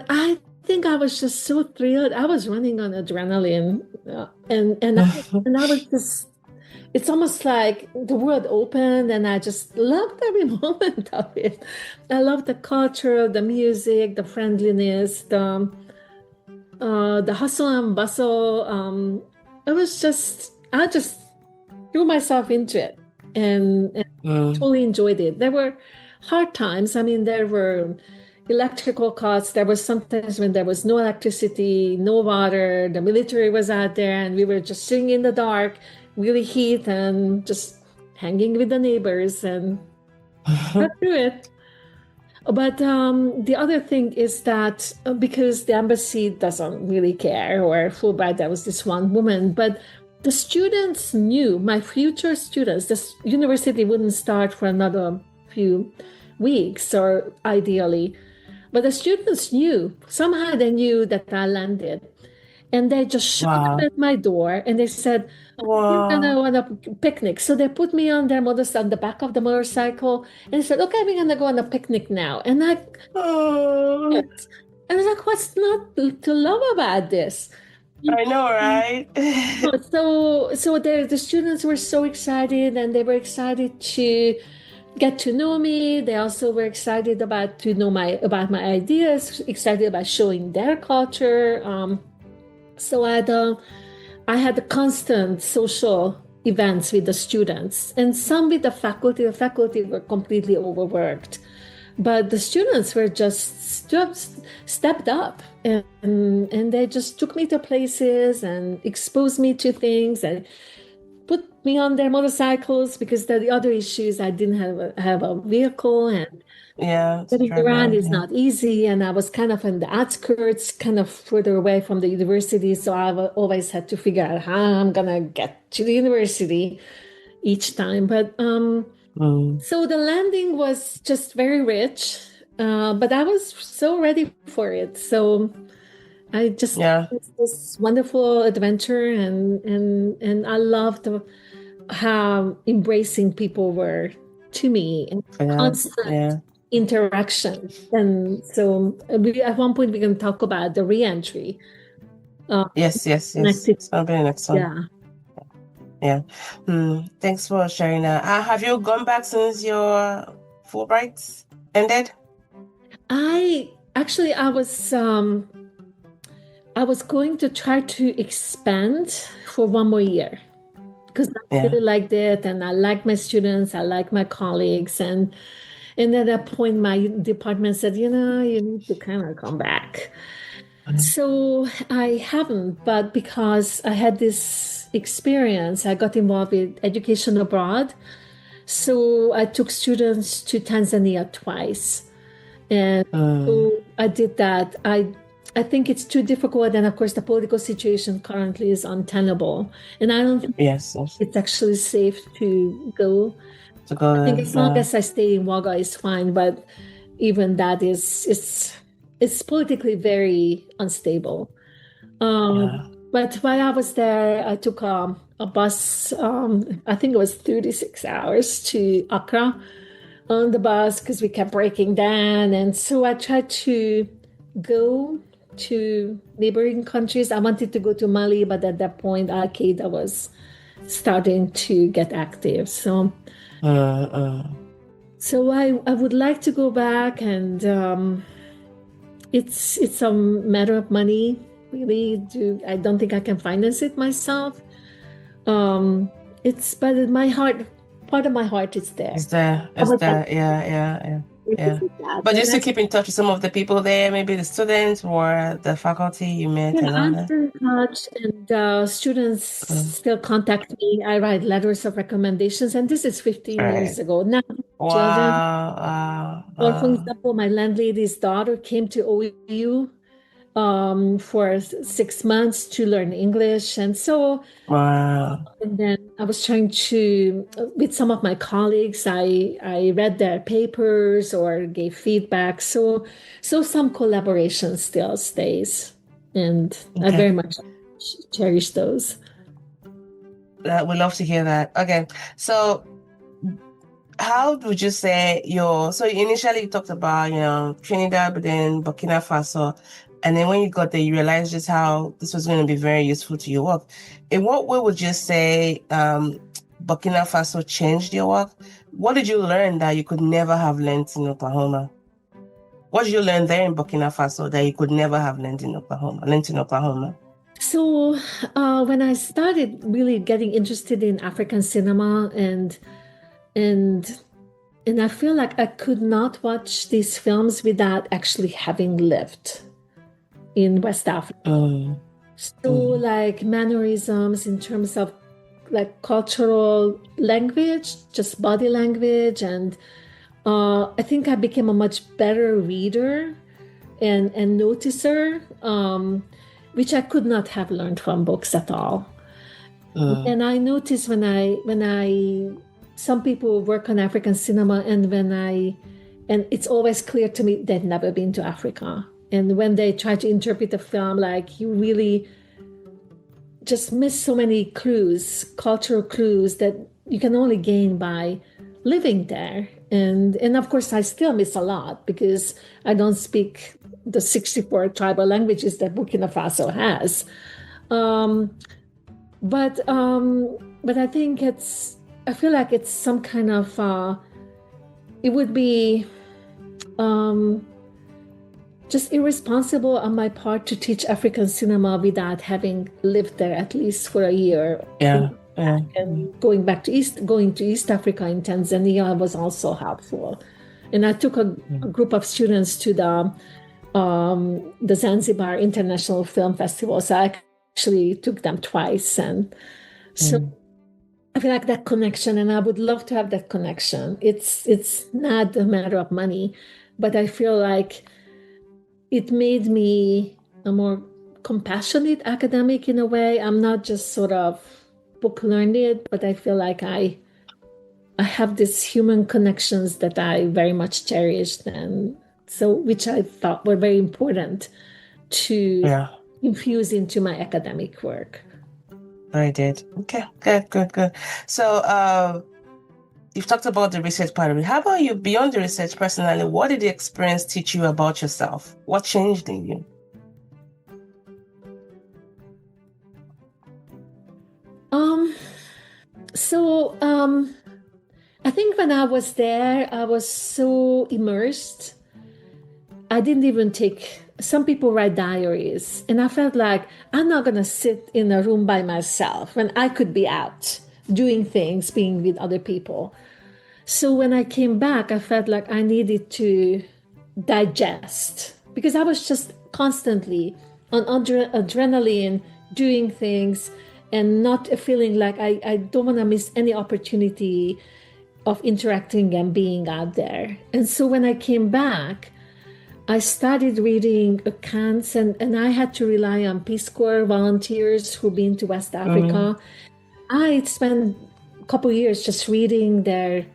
I think I was just so thrilled. I was running on adrenaline, and I was just, it's almost like the world opened, and I just loved every moment of it. I loved the culture, the music, the friendliness, the hustle and bustle. It was just, I just threw myself into it and totally enjoyed it. There were hard times. I mean, there were electrical cuts. There was sometimes when there was no electricity, no water, the military was out there, and we were just sitting in the dark, really heat, and just hanging with the neighbors, and got through it. But the other thing is that because the embassy doesn't really care, or Fulbright, there was this one woman, but the students knew, my future students, the university wouldn't start for another few weeks, or ideally, but the students knew, somehow they knew that I landed. And they just showed up at my door, and they said, we're gonna want a picnic. So they put me on their on the back of the motorcycle, and they said, okay, we're gonna go on a picnic now. And I was like, what's not to love about this? I know, right? So the students were so excited, and they were excited to get to know me. They also were excited about about my ideas, excited about showing their culture. So I had constant social events with the students, and some with the faculty. The faculty were completely overworked, but the students were just stepped up, and they just took me to places and exposed me to things, and put me on their motorcycles, because the other issue is I didn't have a vehicle, and getting around is not easy. And I was kind of in the outskirts, kind of further away from the university. So I always had to figure out how I'm going to get to the university each time. But so the landing was just very rich, but I was so ready for it. So I just it was this wonderful adventure, and I loved how embracing people were to me, and constant interaction. And so at one point we can talk about the re-entry. Yes. That'll be the next one. Thanks for sharing that. Have you gone back since your Fulbright ended? I was going to try to expand for one more year, because I really liked it, and I like my students, I like my colleagues, and at that point my department said, you need to kind of come back. So I haven't, but because I had this experience, I got involved with education abroad. So I took students to Tanzania twice, and so I did that. I think it's too difficult, and of course the political situation currently is untenable, and I don't think it's actually safe to go. I think as long as I stay in Wagga is fine, but even that it's politically very unstable. But while I was there, I took a bus. I think it was 36 hours to Accra on the bus, because we kept breaking down, and so I tried to go to neighboring countries. I wanted to go to Mali, but at that point Al-Qaeda was starting to get active. So so I would like to go back, and it's a matter of money. really do. I don't think I can finance it myself. But my heart, part of my heart is there. Is there? Yeah. But just to keep in touch with some of the people there, maybe the students or the faculty you met and all I'm that. still in touch, and students still contact me. I write letters of recommendations, and this is 15 years ago. Now, children, or for example, my landlady's daughter came to OU for 6 months to learn English, and so. And then I was trying to, with some of my colleagues, I read their papers or gave feedback. So some collaboration still stays, and I very much cherish those. We love to hear that. Okay, so how would you say so initially you talked about, Trinidad, but then Burkina Faso. And then when you got there, you realized just how this was going to be very useful to your work. In what way would you say Burkina Faso changed your work? What did you learn that you could never have learned in Oklahoma? What did you learn there in Burkina Faso that you could never have learned in Oklahoma? So when I started really getting interested in African cinema and I feel like I could not watch these films without actually having lived in West Africa. Like mannerisms in terms of like cultural language, just body language. And I think I became a much better reader and noticer, which I could not have learned from books at all. And I noticed when some people work on African cinema, and it's always clear to me they've never been to Africa. And when they try to interpret a film, like you really just miss so many clues, cultural clues that you can only gain by living there. And of course, I still miss a lot because I don't speak the 64 tribal languages that Burkina Faso has. But I think I feel like it's some kind of, it would be just irresponsible on my part to teach African cinema without having lived there at least for a year. And going to East Africa in Tanzania was also helpful. And I took a group of students to the Zanzibar International Film Festival. So I actually took them twice. And so I feel like that connection, and I would love to have that connection. It's not a matter of money, but I feel like it made me a more compassionate academic in a way. I'm not just sort of book learned, but I feel like I have these human connections that I very much cherished, and so which I thought were very important to infuse into my academic work. I did. Okay, good. So you've talked about the research part of it. How about you, beyond the research personally, what did the experience teach you about yourself? What changed in you? I think when I was there, I was so immersed. I didn't even some people write diaries, and I felt like I'm not going to sit in a room by myself when I could be out doing things, being with other people. So when I came back, I felt like I needed to digest, because I was just constantly on adrenaline doing things and not feeling like I don't want to miss any opportunity of interacting and being out there. And so when I came back, I started reading accounts, and I had to rely on Peace Corps volunteers who've been to West Africa. I spent a couple years just reading their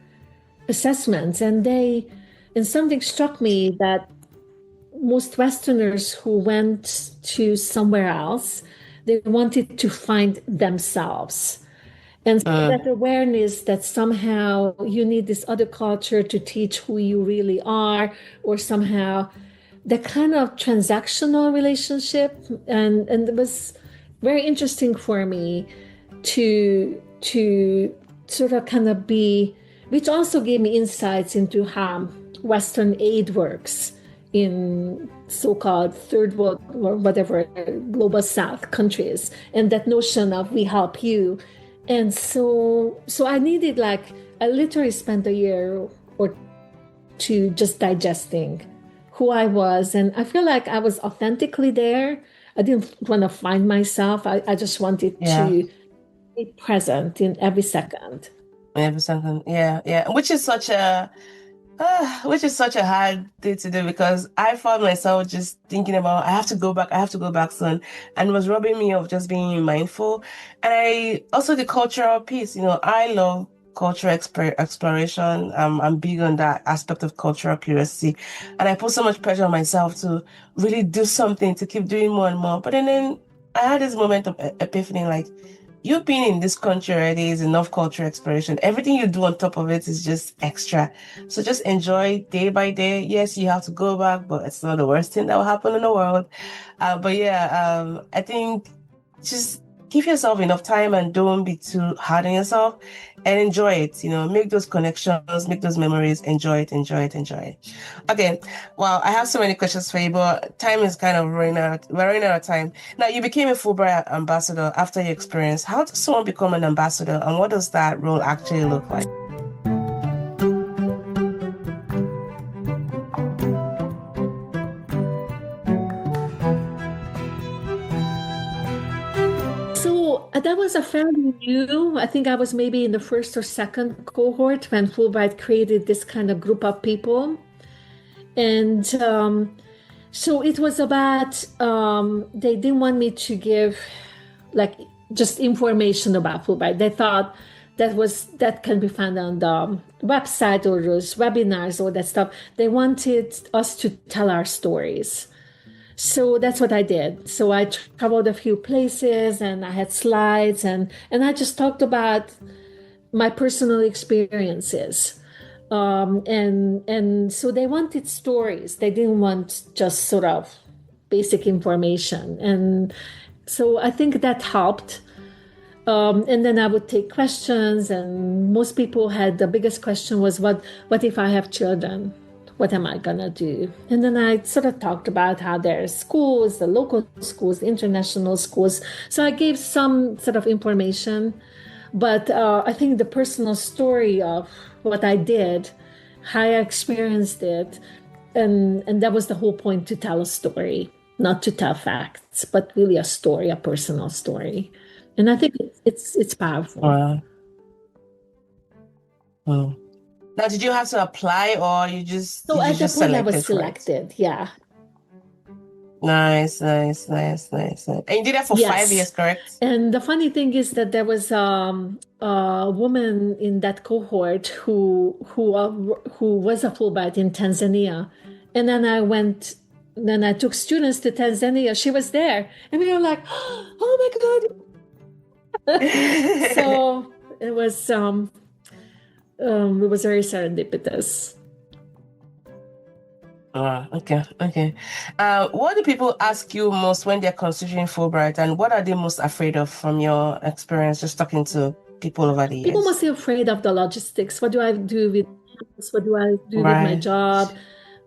assessments, and something struck me that most Westerners who went to somewhere else, they wanted to find themselves. And so that awareness that somehow you need this other culture to teach who you really are, or somehow the kind of transactional relationship. And it was very interesting for me to sort of kind of be, which also gave me insights into how Western aid works in so-called third world or whatever global south countries, and that notion of we help you. And so I needed I literally spent a year or two just digesting who I was, and I feel like I was authentically there. I didn't want to find myself. I just wanted to be present in every second. Every second, yeah. Which is such a hard thing to do, because I found myself just thinking about I have to go back soon, and it was robbing me of just being mindful. And I also the cultural piece, I love cultural exploration. I'm big on that aspect of cultural curiosity, and I put so much pressure on myself to really do something, to keep doing more and more. But then I had this moment of epiphany, like, you being in this country already is enough cultural exploration. Everything you do on top of it is just extra. So just enjoy day by day. Yes, you have to go back, but it's not the worst thing that will happen in the world. I think just give yourself enough time and don't be too hard on yourself, and enjoy it. Make those connections, make those memories, enjoy it. Okay. Well, I have so many questions for you, but time is kind of running out. We're running out of time. Now, you became a Fulbright ambassador after your experience. How does someone become an ambassador, and what does that role actually look like? That was a fairly new, I think I was maybe in the first or second cohort when Fulbright created this kind of group of people. And so it was about, they didn't want me to give just information about Fulbright. They thought that can be found on the website or those webinars or that stuff. They wanted us to tell our stories. So that's what I did. So I traveled a few places, and I had slides, and I just talked about my personal experiences. And so they wanted stories. They didn't want just sort of basic information. And so I think that helped. And then I would take questions, and most people had the biggest question was, what if I have children? What am I gonna do? And then I sort of talked about how there's schools, the local schools, the international schools. So I gave some sort of information, but I think the personal story of what I did, how I experienced it, and that was the whole point, to tell a story, not to tell facts, but really a story, a personal story. And I think it's powerful. Wow. Wow. Now, did you have to apply, or you just So at that point I was selected, yeah. Nice. And you did that for 5 years, correct? And the funny thing is that there was a woman in that cohort who was a Fulbright in Tanzania, and then I took students to Tanzania. She was there, and we were like, "Oh my God!" So it was very serendipitous. Okay. What do people ask you most when they're considering Fulbright, and what are they most afraid of from your experience just talking to people over the years? People must be afraid of the logistics. What do I do with this? What do I do with my job?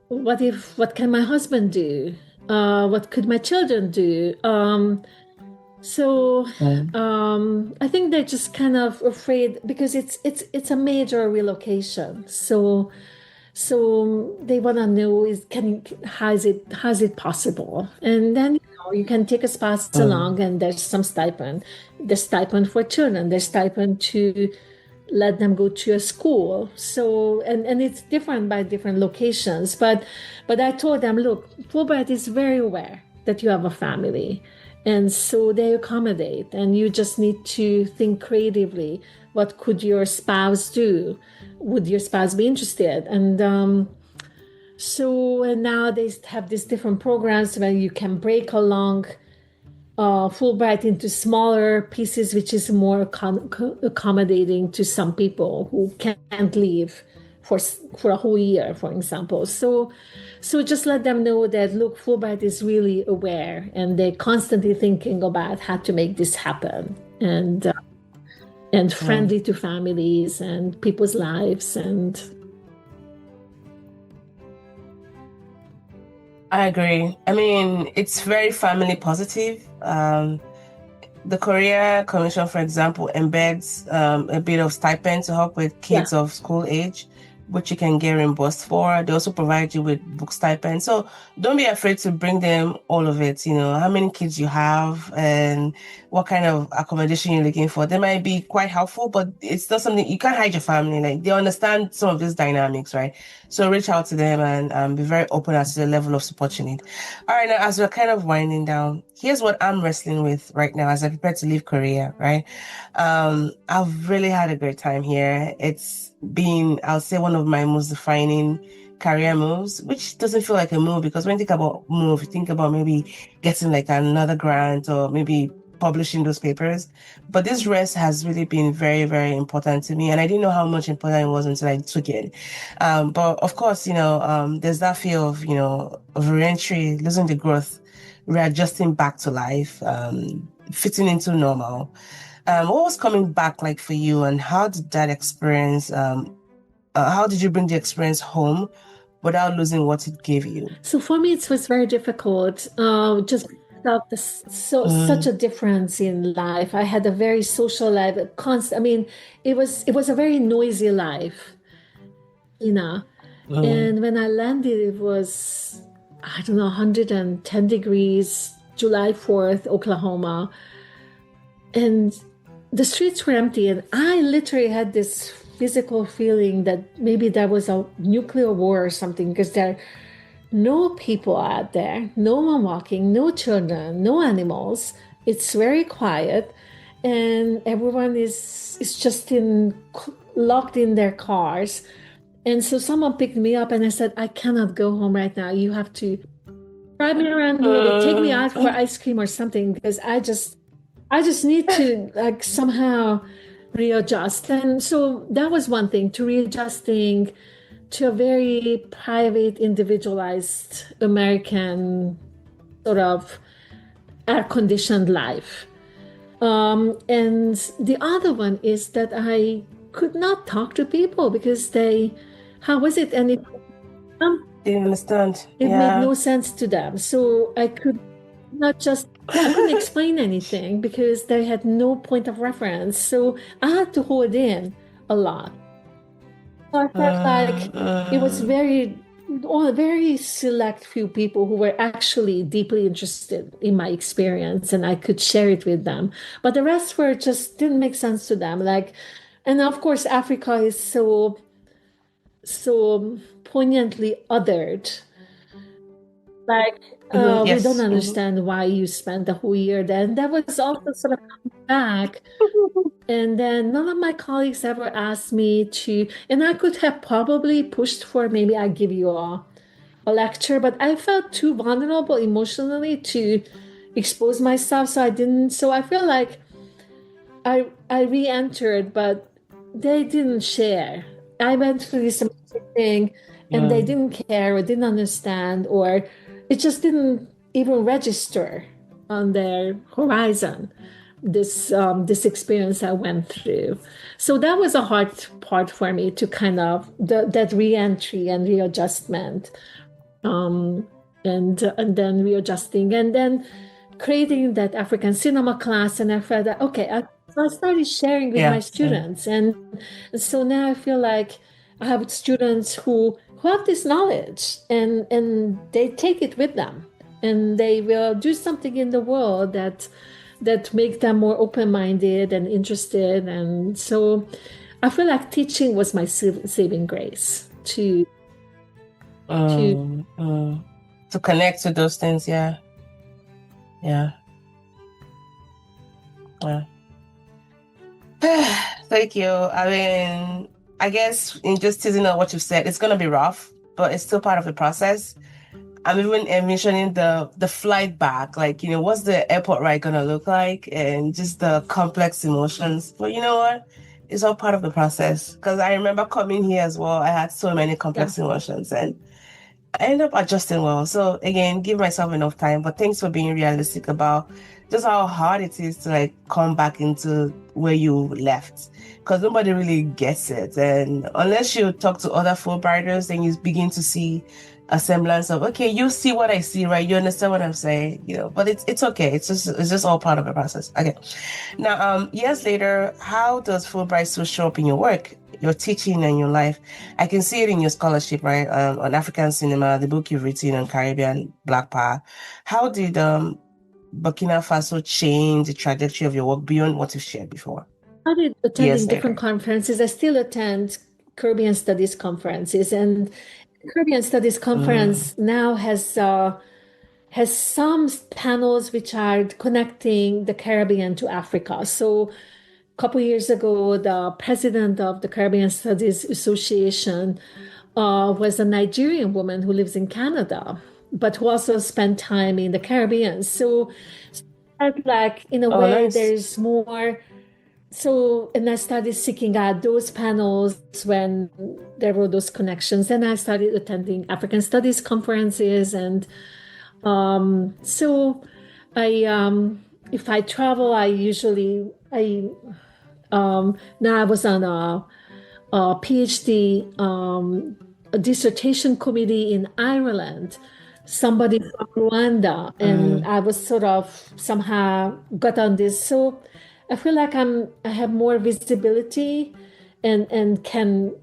What can my husband do? What could my children do? I think they're just kind of afraid because it's a major relocation. So they want to know how is it possible? And then you can take a spouse along, and there's some stipend. There's stipend for children. There's stipend to let them go to a school. So and it's different by different locations. But I told them, look, Fulbright is very aware that you have a family. And so they accommodate, and you just need to think creatively. What could your spouse do? Would your spouse be interested? And now they have these different programs where you can break along Fulbright into smaller pieces, which is more accommodating to some people who can't leave for a whole year, for example. So just let them know that, look, Fulbright is really aware, and they're constantly thinking about how to make this happen, and friendly to families and people's lives. And I agree. I mean, it's very family positive. The Korea Commission, for example, embeds a bit of stipend to help with kids of school age, which you can get reimbursed for. They also provide you with book stipend. So don't be afraid to bring them all of it, how many kids you have and what kind of accommodation you're looking for. They might be quite helpful, but it's not something you can't hide your family. Like they understand some of these dynamics, right? So reach out to them and be very open as to the level of support you need. All right, now as we're kind of winding down, here's what I'm wrestling with right now as I prepare to leave Korea, right? I've really had a great time here. It's been, I'll say, one of my most defining career moves, which doesn't feel like a move because when you think about move, you think about maybe getting like another grant or maybe publishing those papers. But this rest has really been very, very important to me. And I didn't know how much important it was until I took it. But of course, there's that fear of re-entry, losing the growth, readjusting back to life, fitting into normal. What was coming back like for you, and how did that experience, how did you bring the experience home without losing what it gave you? So for me, it was very difficult. Just felt such a difference in life. I had a very social life, I mean, it was a very noisy life, And when I landed, it was, I don't know, 110 degrees, July 4th, Oklahoma. And the streets were empty. And I literally had this physical feeling that maybe there was a nuclear war or something, because there are no people out there, no one walking, no children, no animals. It's very quiet. And everyone is just locked in their cars. And so someone picked me up and I said, I cannot go home right now. You have to drive me around, take me out for ice cream or something, because I just need to like somehow readjust. And so that was one thing, to readjusting to a very private, individualized American sort of air-conditioned life. And the other one is that I could not talk to people because how was it? And it didn't understand. It made no sense to them. So I could not I couldn't explain anything because they had no point of reference. So I had to hold in a lot. So I felt like it was very select few people who were actually deeply interested in my experience, and I could share it with them. But the rest just didn't make sense to them. And of course, Africa is so poignantly othered. We don't understand why you spent the whole year there. And that was also sort of coming back. And then none of my colleagues ever asked me to, and I could have probably pushed for maybe I give you a lecture, but I felt too vulnerable emotionally to expose myself. So I didn't. So I feel like I re-entered, but they didn't share. I went through this thing and they didn't care or didn't understand, or it just didn't even register on their horizon, this experience I went through. So that was a hard part for me to kind of that re-entry and readjustment, and then readjusting and then creating that African cinema class. And I felt that, okay, so I started sharing with my students. And so now I feel like I have students who have this knowledge and they take it with them, and they will do something in the world that make them more open-minded and interested. And so I feel like teaching was my saving grace to connect to those things. Yeah. Thank you. I mean, I guess in just teasing on what you've said, it's going to be rough, but it's still part of the process. I'm even envisioning the flight back, like, what's the airport ride going to look like, and just the complex emotions. But you know what? It's all part of the process. Because I remember coming here as well, I had so many complex emotions, and I ended up adjusting well. So again, give myself enough time. But thanks for being realistic about just how hard it is to like come back into where you left, because nobody really gets it. And unless you talk to other Fulbrighters, then you begin to see a semblance of, okay, you see what I see, right? You understand what I'm saying, but it's okay. It's just all part of the process. Okay. Now, years later, how does Fulbright still show up in your work, your teaching, and your life? I can see it in your scholarship, right? On African cinema, the book you've written on Caribbean Black Power. How did Burkina Faso change the trajectory of your work beyond what you've shared before? I started attending Years different later. conferences. I still attend Caribbean Studies conferences, and Caribbean Studies Conference now has some panels which are connecting the Caribbean to Africa. So a couple years ago, the president of the Caribbean Studies Association was a Nigerian woman who lives in Canada, but who also spent time in the Caribbean. So I felt like, in a Oh, way, nice. there's more. So, and I started seeking out those panels when there were those connections. And I started attending African Studies conferences. And so if I travel, now I was on a PhD a dissertation committee in Ireland, somebody from Rwanda, and I was sort of somehow got on this. So I feel like I have more visibility and can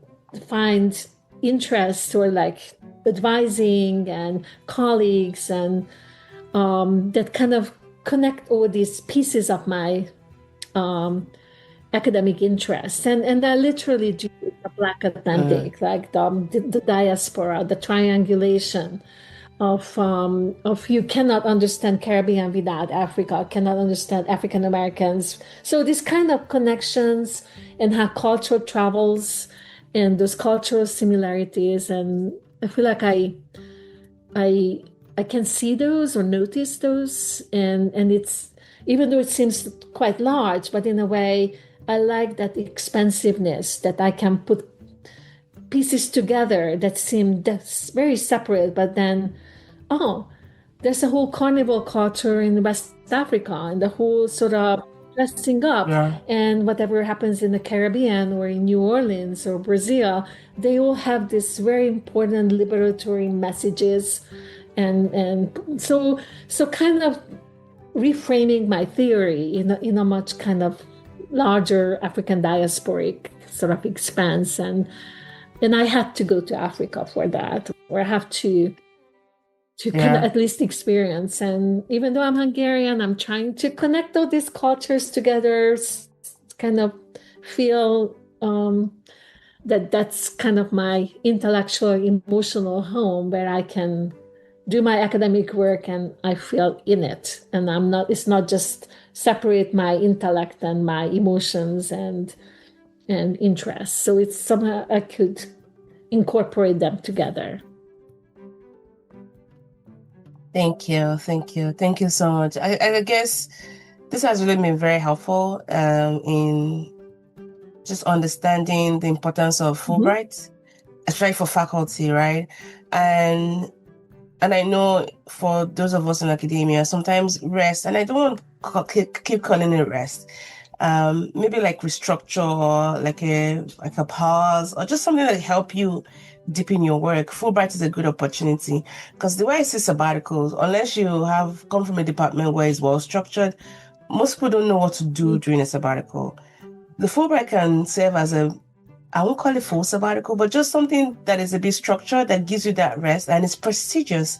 find interest or like advising and colleagues and that kind of connect all these pieces of my academic interests. And I literally do the Black Atlantic, like the diaspora, the triangulation of you cannot understand Caribbean without Africa, cannot understand African Americans. So these kind of connections and how culture travels and those cultural similarities, and I feel like I can see those or notice those, and it's, even though it seems quite large, but in a way I like that expansiveness, that I can put pieces together that seem that's very separate, but then there's a whole carnival culture in West Africa, and the whole sort of dressing up, and whatever happens in the Caribbean or in New Orleans or Brazil, they all have this very important liberatory messages, and so kind of reframing my theory in a much kind of larger African diasporic sort of expanse, and I had to go to Africa for that, or I have to kind of at least experience. And even though I'm Hungarian, I'm trying to connect all these cultures together, kind of feel that's kind of my intellectual, emotional home, where I can do my academic work and I feel in it. And it's not just separate my intellect and my emotions and interests. So it's somehow I could incorporate them together. Thank you so much. I guess this has really been very helpful in just understanding the importance of Fulbright, especially for faculty, right? And I know for those of us in academia, sometimes rest, and I don't want to keep calling it rest. Maybe like restructure, or like a pause, or just something that help you deepen your work. Fulbright is a good opportunity, because the way I see sabbaticals, unless you have come from a department where it's well structured, most people don't know what to do during a sabbatical. The Fulbright can serve as I won't call it full sabbatical, but just something that is a bit structured, that gives you that rest, and it's prestigious,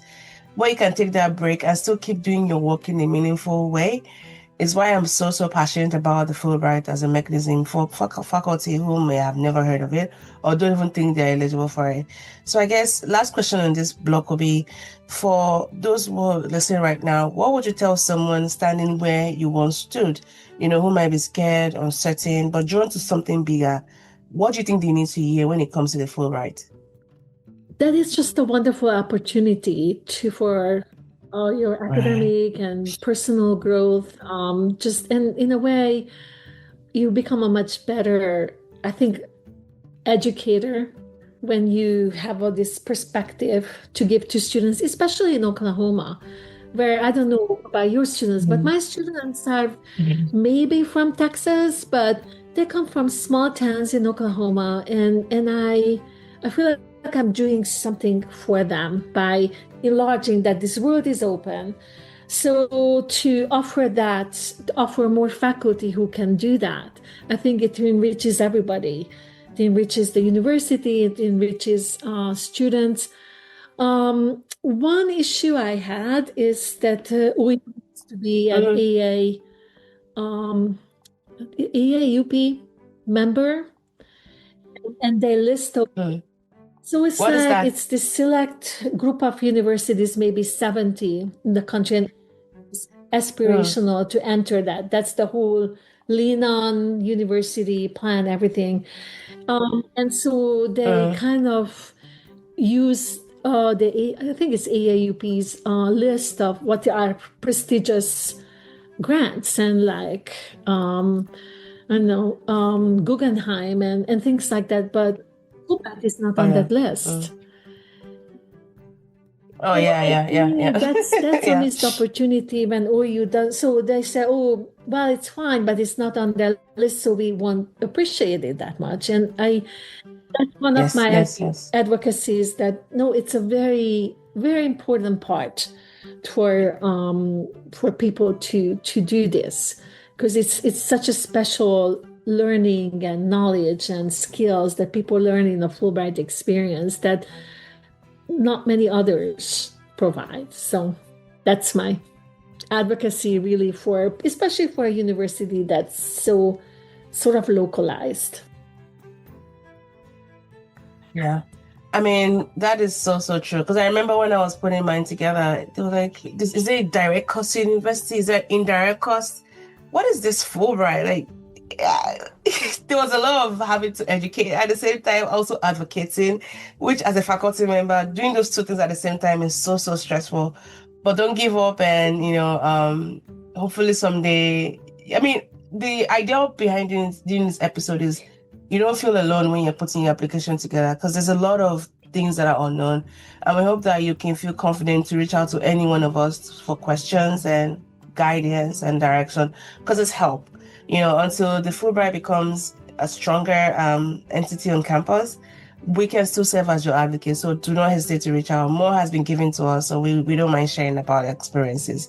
where you can take that break and still keep doing your work in a meaningful way. Is why I'm so passionate about the Fulbright as a mechanism for faculty who may have never heard of it or don't even think they're eligible for it. So I guess last question on this block will be, for those who are listening right now, what would you tell someone standing where you once stood, who might be scared, uncertain, but drawn to something bigger? What do you think they need to hear when it comes to the Fulbright? That is just a wonderful opportunity for your academic and personal growth. And in a way, you become a much better, I think, educator when you have all this perspective to give to students, especially in Oklahoma, where I don't know about your students, but my students are maybe from Texas, but they come from small towns in Oklahoma, and I feel like I'm doing something for them by enlarging that this world is open. So to offer more faculty who can do that, I think it enriches everybody. It enriches the university, it enriches students. One issue I had is that we used to be an AAUP member, and they list of so it's What is like that? it's this select group of universities, maybe 70 in the country, and it's aspirational to enter that. That's the whole lean on university plan, everything. And so they kind of use I think it's AAUP's list of what are prestigious grants and like I know Guggenheim and things like that, but Fulbright is not on that list. Oh yeah. That's a missed opportunity when OU does. So they say, oh, well, it's fine, but it's not on the list, so we won't appreciate it that much. And that's one of my advocacies that no, it's a very, very important part for people to do this, because it's such a special learning and knowledge and skills that people learn in a Fulbright experience that not many others provide. So that's my advocacy really especially for a university that's so sort of localized. Yeah. I mean, that is so true. Because I remember when I was putting mine together, they were like, is there a direct cost to university? Is there indirect cost? What is this Fulbright? Like, there was a lot of having to educate, at the same time also advocating, which as a faculty member, doing those two things at the same time is so stressful. But don't give up, and hopefully someday. I mean, the idea behind doing this episode is you don't feel alone when you're putting your application together, because there's a lot of things that are unknown, and we hope that you can feel confident to reach out to any one of us for questions and guidance and direction, because it's help. Until the Fulbright becomes a stronger entity on campus, we can still serve as your advocate. So do not hesitate to reach out. More has been given to us, so we don't mind sharing about experiences.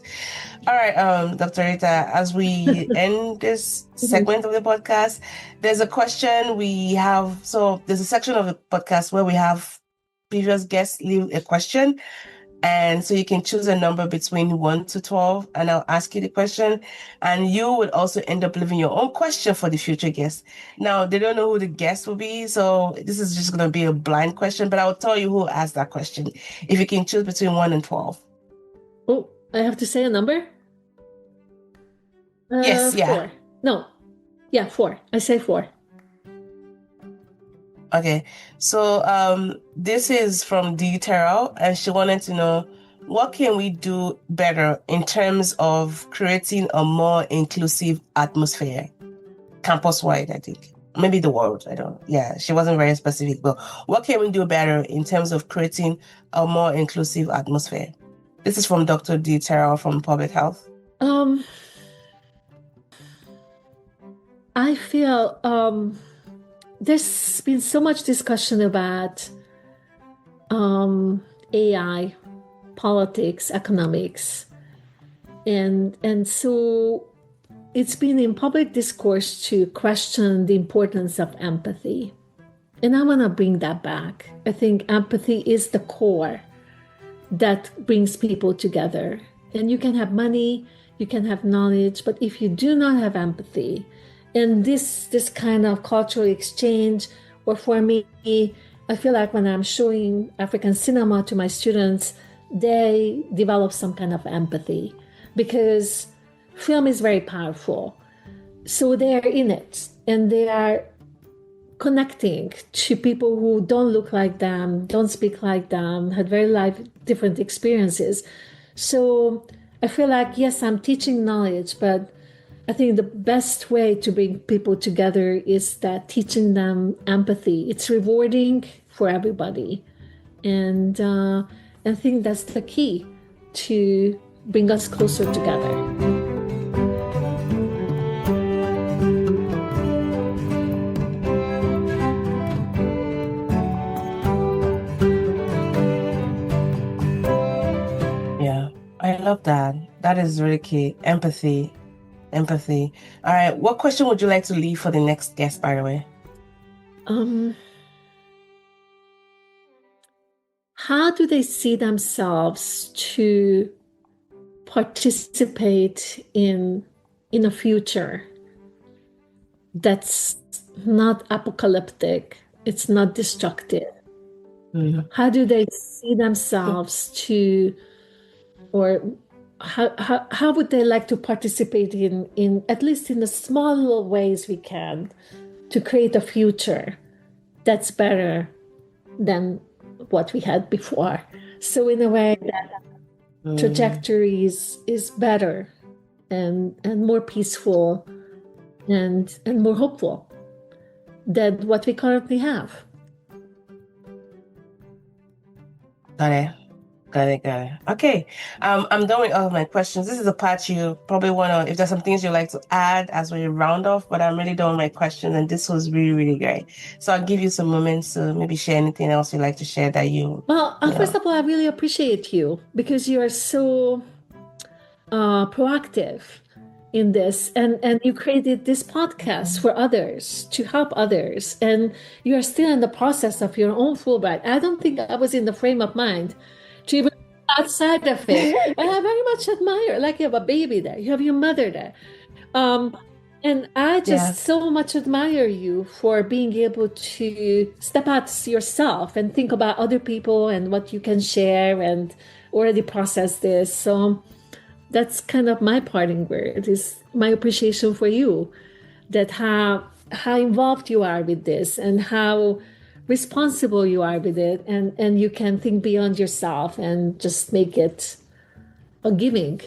All right, Dr. Rita, as we end this segment of the podcast, there's a question we have. So there's a section of the podcast where we have previous guests leave a question. And so you can choose a number between 1 to 12, and I'll ask you the question, and you would also end up leaving your own question for the future guest. Now, they don't know who the guest will be, so this is just going to be a blind question, but I'll tell you who asked that question if you can choose between 1 and 12. Oh, I have to say a number? Yes, yeah. 4. No. Yeah, 4. I say 4. Okay, so this is from D. Terrell, and she wanted to know, what can we do better in terms of creating a more inclusive atmosphere, campus-wide, I think. Maybe the world, I don't know. Yeah, she wasn't very specific, but what can we do better in terms of creating a more inclusive atmosphere? This is from Dr. D. Terrell from Public Health. I feel there's been so much discussion about AI, politics, economics, and so it's been in public discourse to question the importance of empathy. And I want to bring that back. I think empathy is the core that brings people together. And you can have money, you can have knowledge, but if you do not have empathy, and this kind of cultural exchange, or for me, I feel like when I'm showing African cinema to my students, they develop some kind of empathy, because film is very powerful. So they are in it, and they are connecting to people who don't look like them, don't speak like them, had very different experiences. So I feel like, yes, I'm teaching knowledge, but I think the best way to bring people together is that teaching them empathy. It's rewarding for everybody. And I think that's the key to bring us closer together. love that. That is really key. Empathy. All right. What question would you like to leave for the next guest, by the way? How do they see themselves to participate in a future that's not apocalyptic, it's not destructive? How do they see themselves to, or how would they like to participate in at least in the small little ways we can to create a future that's better than what we had before? So in a way that trajectory is better and more peaceful and more hopeful than what we currently have. Got it. Okay. I'm done with all of my questions. This is the part you probably want to, if there's some things you'd like to add as we round off, but I'm really done with my questions, and this was really, really great. So I'll give you some moments to maybe share anything else you'd like to share that you... Well, first of all, I really appreciate you because you are so proactive in this, and you created this podcast for others, to help others, and you are still in the process of your own Fulbright. I don't think I was in the frame of mind to even outside of it. And I very much admire, like you have a baby there, you have your mother there. And I just so much admire you for being able to step out yourself and think about other people and what you can share and already process this. So that's kind of my parting word, is my appreciation for you, that how involved you are with this and how responsible you are with it, and you can think beyond yourself and just make it a giving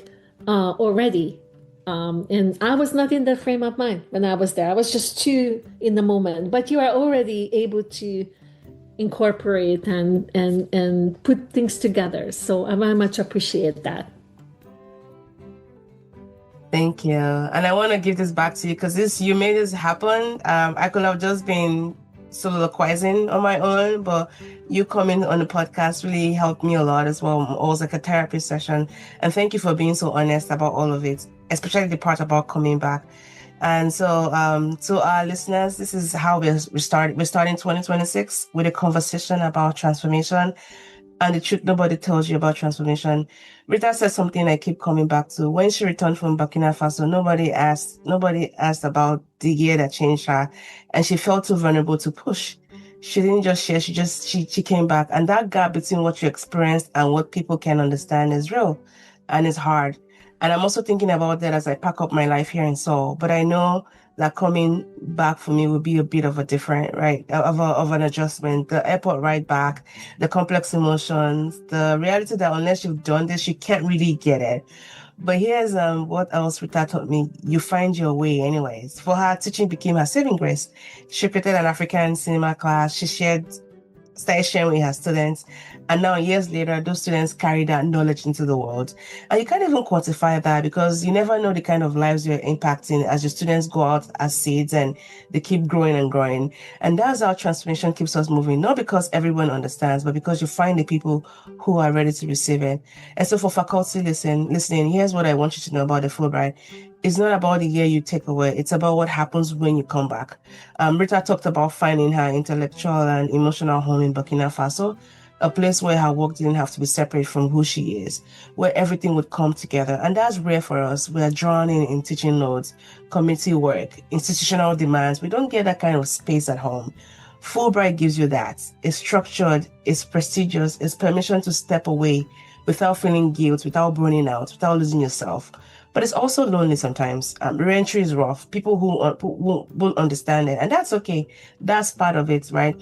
already. And I was not in that frame of mind when I was there. I was just too in the moment, but you are already able to incorporate and put things together. So I very much appreciate that. Thank you. And I want to give this back to you because you made this happen. I could have just been soliloquizing on my own, but you coming on the podcast really helped me a lot as well. It was like a therapy session. And thank you for being so honest about all of it, especially the part about coming back. And so to our listeners, this is how we're starting 2026 with a conversation about transformation. And the truth nobody tells you about transformation. Rita said something I keep coming back to. When she returned from Burkina Faso, nobody asked about the year that changed her. And she felt too vulnerable to push. She didn't just share, she came back. And that gap between what you experienced and what people can understand is real and it's hard. And I'm also thinking about that as I pack up my life here in Seoul. But I know that coming back for me will be a bit of a different, right, of an adjustment. The airport ride back, the complex emotions, the reality that unless you've done this, you can't really get it. But here's what else Rita taught me. You find your way anyways. For her, teaching became her saving grace. She created an African cinema class. She started sharing with her students. And now years later, those students carry that knowledge into the world. And you can't even quantify that because you never know the kind of lives you're impacting as your students go out as seeds and they keep growing and growing. And that's how transformation keeps us moving, not because everyone understands, but because you find the people who are ready to receive it. And so for faculty listening, here's what I want you to know about the Fulbright. It's not about the year you take away. It's about what happens when you come back. Rita talked about finding her intellectual and emotional home in Burkina Faso, a place where her work didn't have to be separate from who she is, where everything would come together. And that's rare for us. We are drawn in teaching loads, community work, institutional demands. We don't get that kind of space at home. Fulbright gives you that. It's structured, it's prestigious, it's permission to step away without feeling guilt, without burning out, without losing yourself. But it's also lonely sometimes. Reentry is rough. People who won't understand it. And that's okay. That's part of it, right?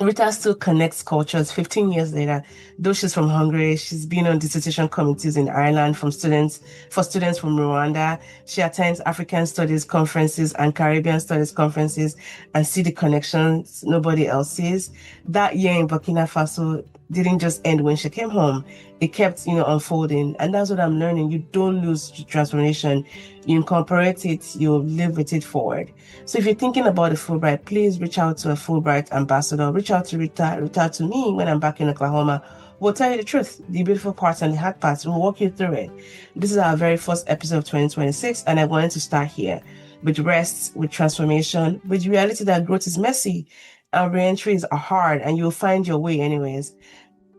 Rita still connects cultures 15 years later. Though she's from Hungary, she's been on dissertation committees in Ireland for students from Rwanda. She attends African studies conferences and Caribbean studies conferences and see the connections nobody else sees. That year in Burkina Faso didn't just end when she came home. It kept, unfolding. And that's what I'm learning. You don't lose transformation. You incorporate it, you live with it forward. So if you're thinking about a Fulbright, please reach out to a Fulbright ambassador. Reach out to Rita, reach out to me when I'm back in Oklahoma. we'll tell you the truth, the beautiful parts and the hard parts. We'll walk you through it. This is our very first episode of 2026, and I wanted to start here with rest, with transformation, with reality that growth is messy and re-entries are hard, and you'll find your way anyways.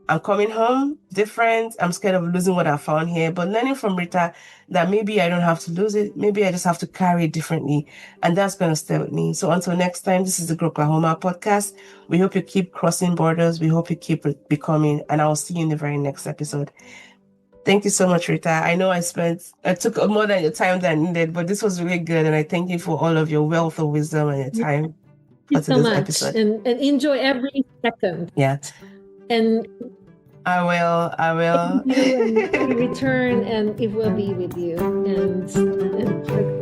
I'm coming home different. I'm scared of losing what I found here, but learning from Rita that maybe I don't have to lose it. Maybe I just have to carry it differently. And that's going to stay with me. So until next time, this is the GROklahoma podcast. We hope you keep crossing borders. We hope you keep becoming, and I'll see you in the very next episode. Thank you so much, Rita. I know I took more than your time than needed, but this was really good. And I thank you for all of your wealth of wisdom and your time. Thank you so much. And enjoy every second. Yeah. And I will. You return, and it will be with you. And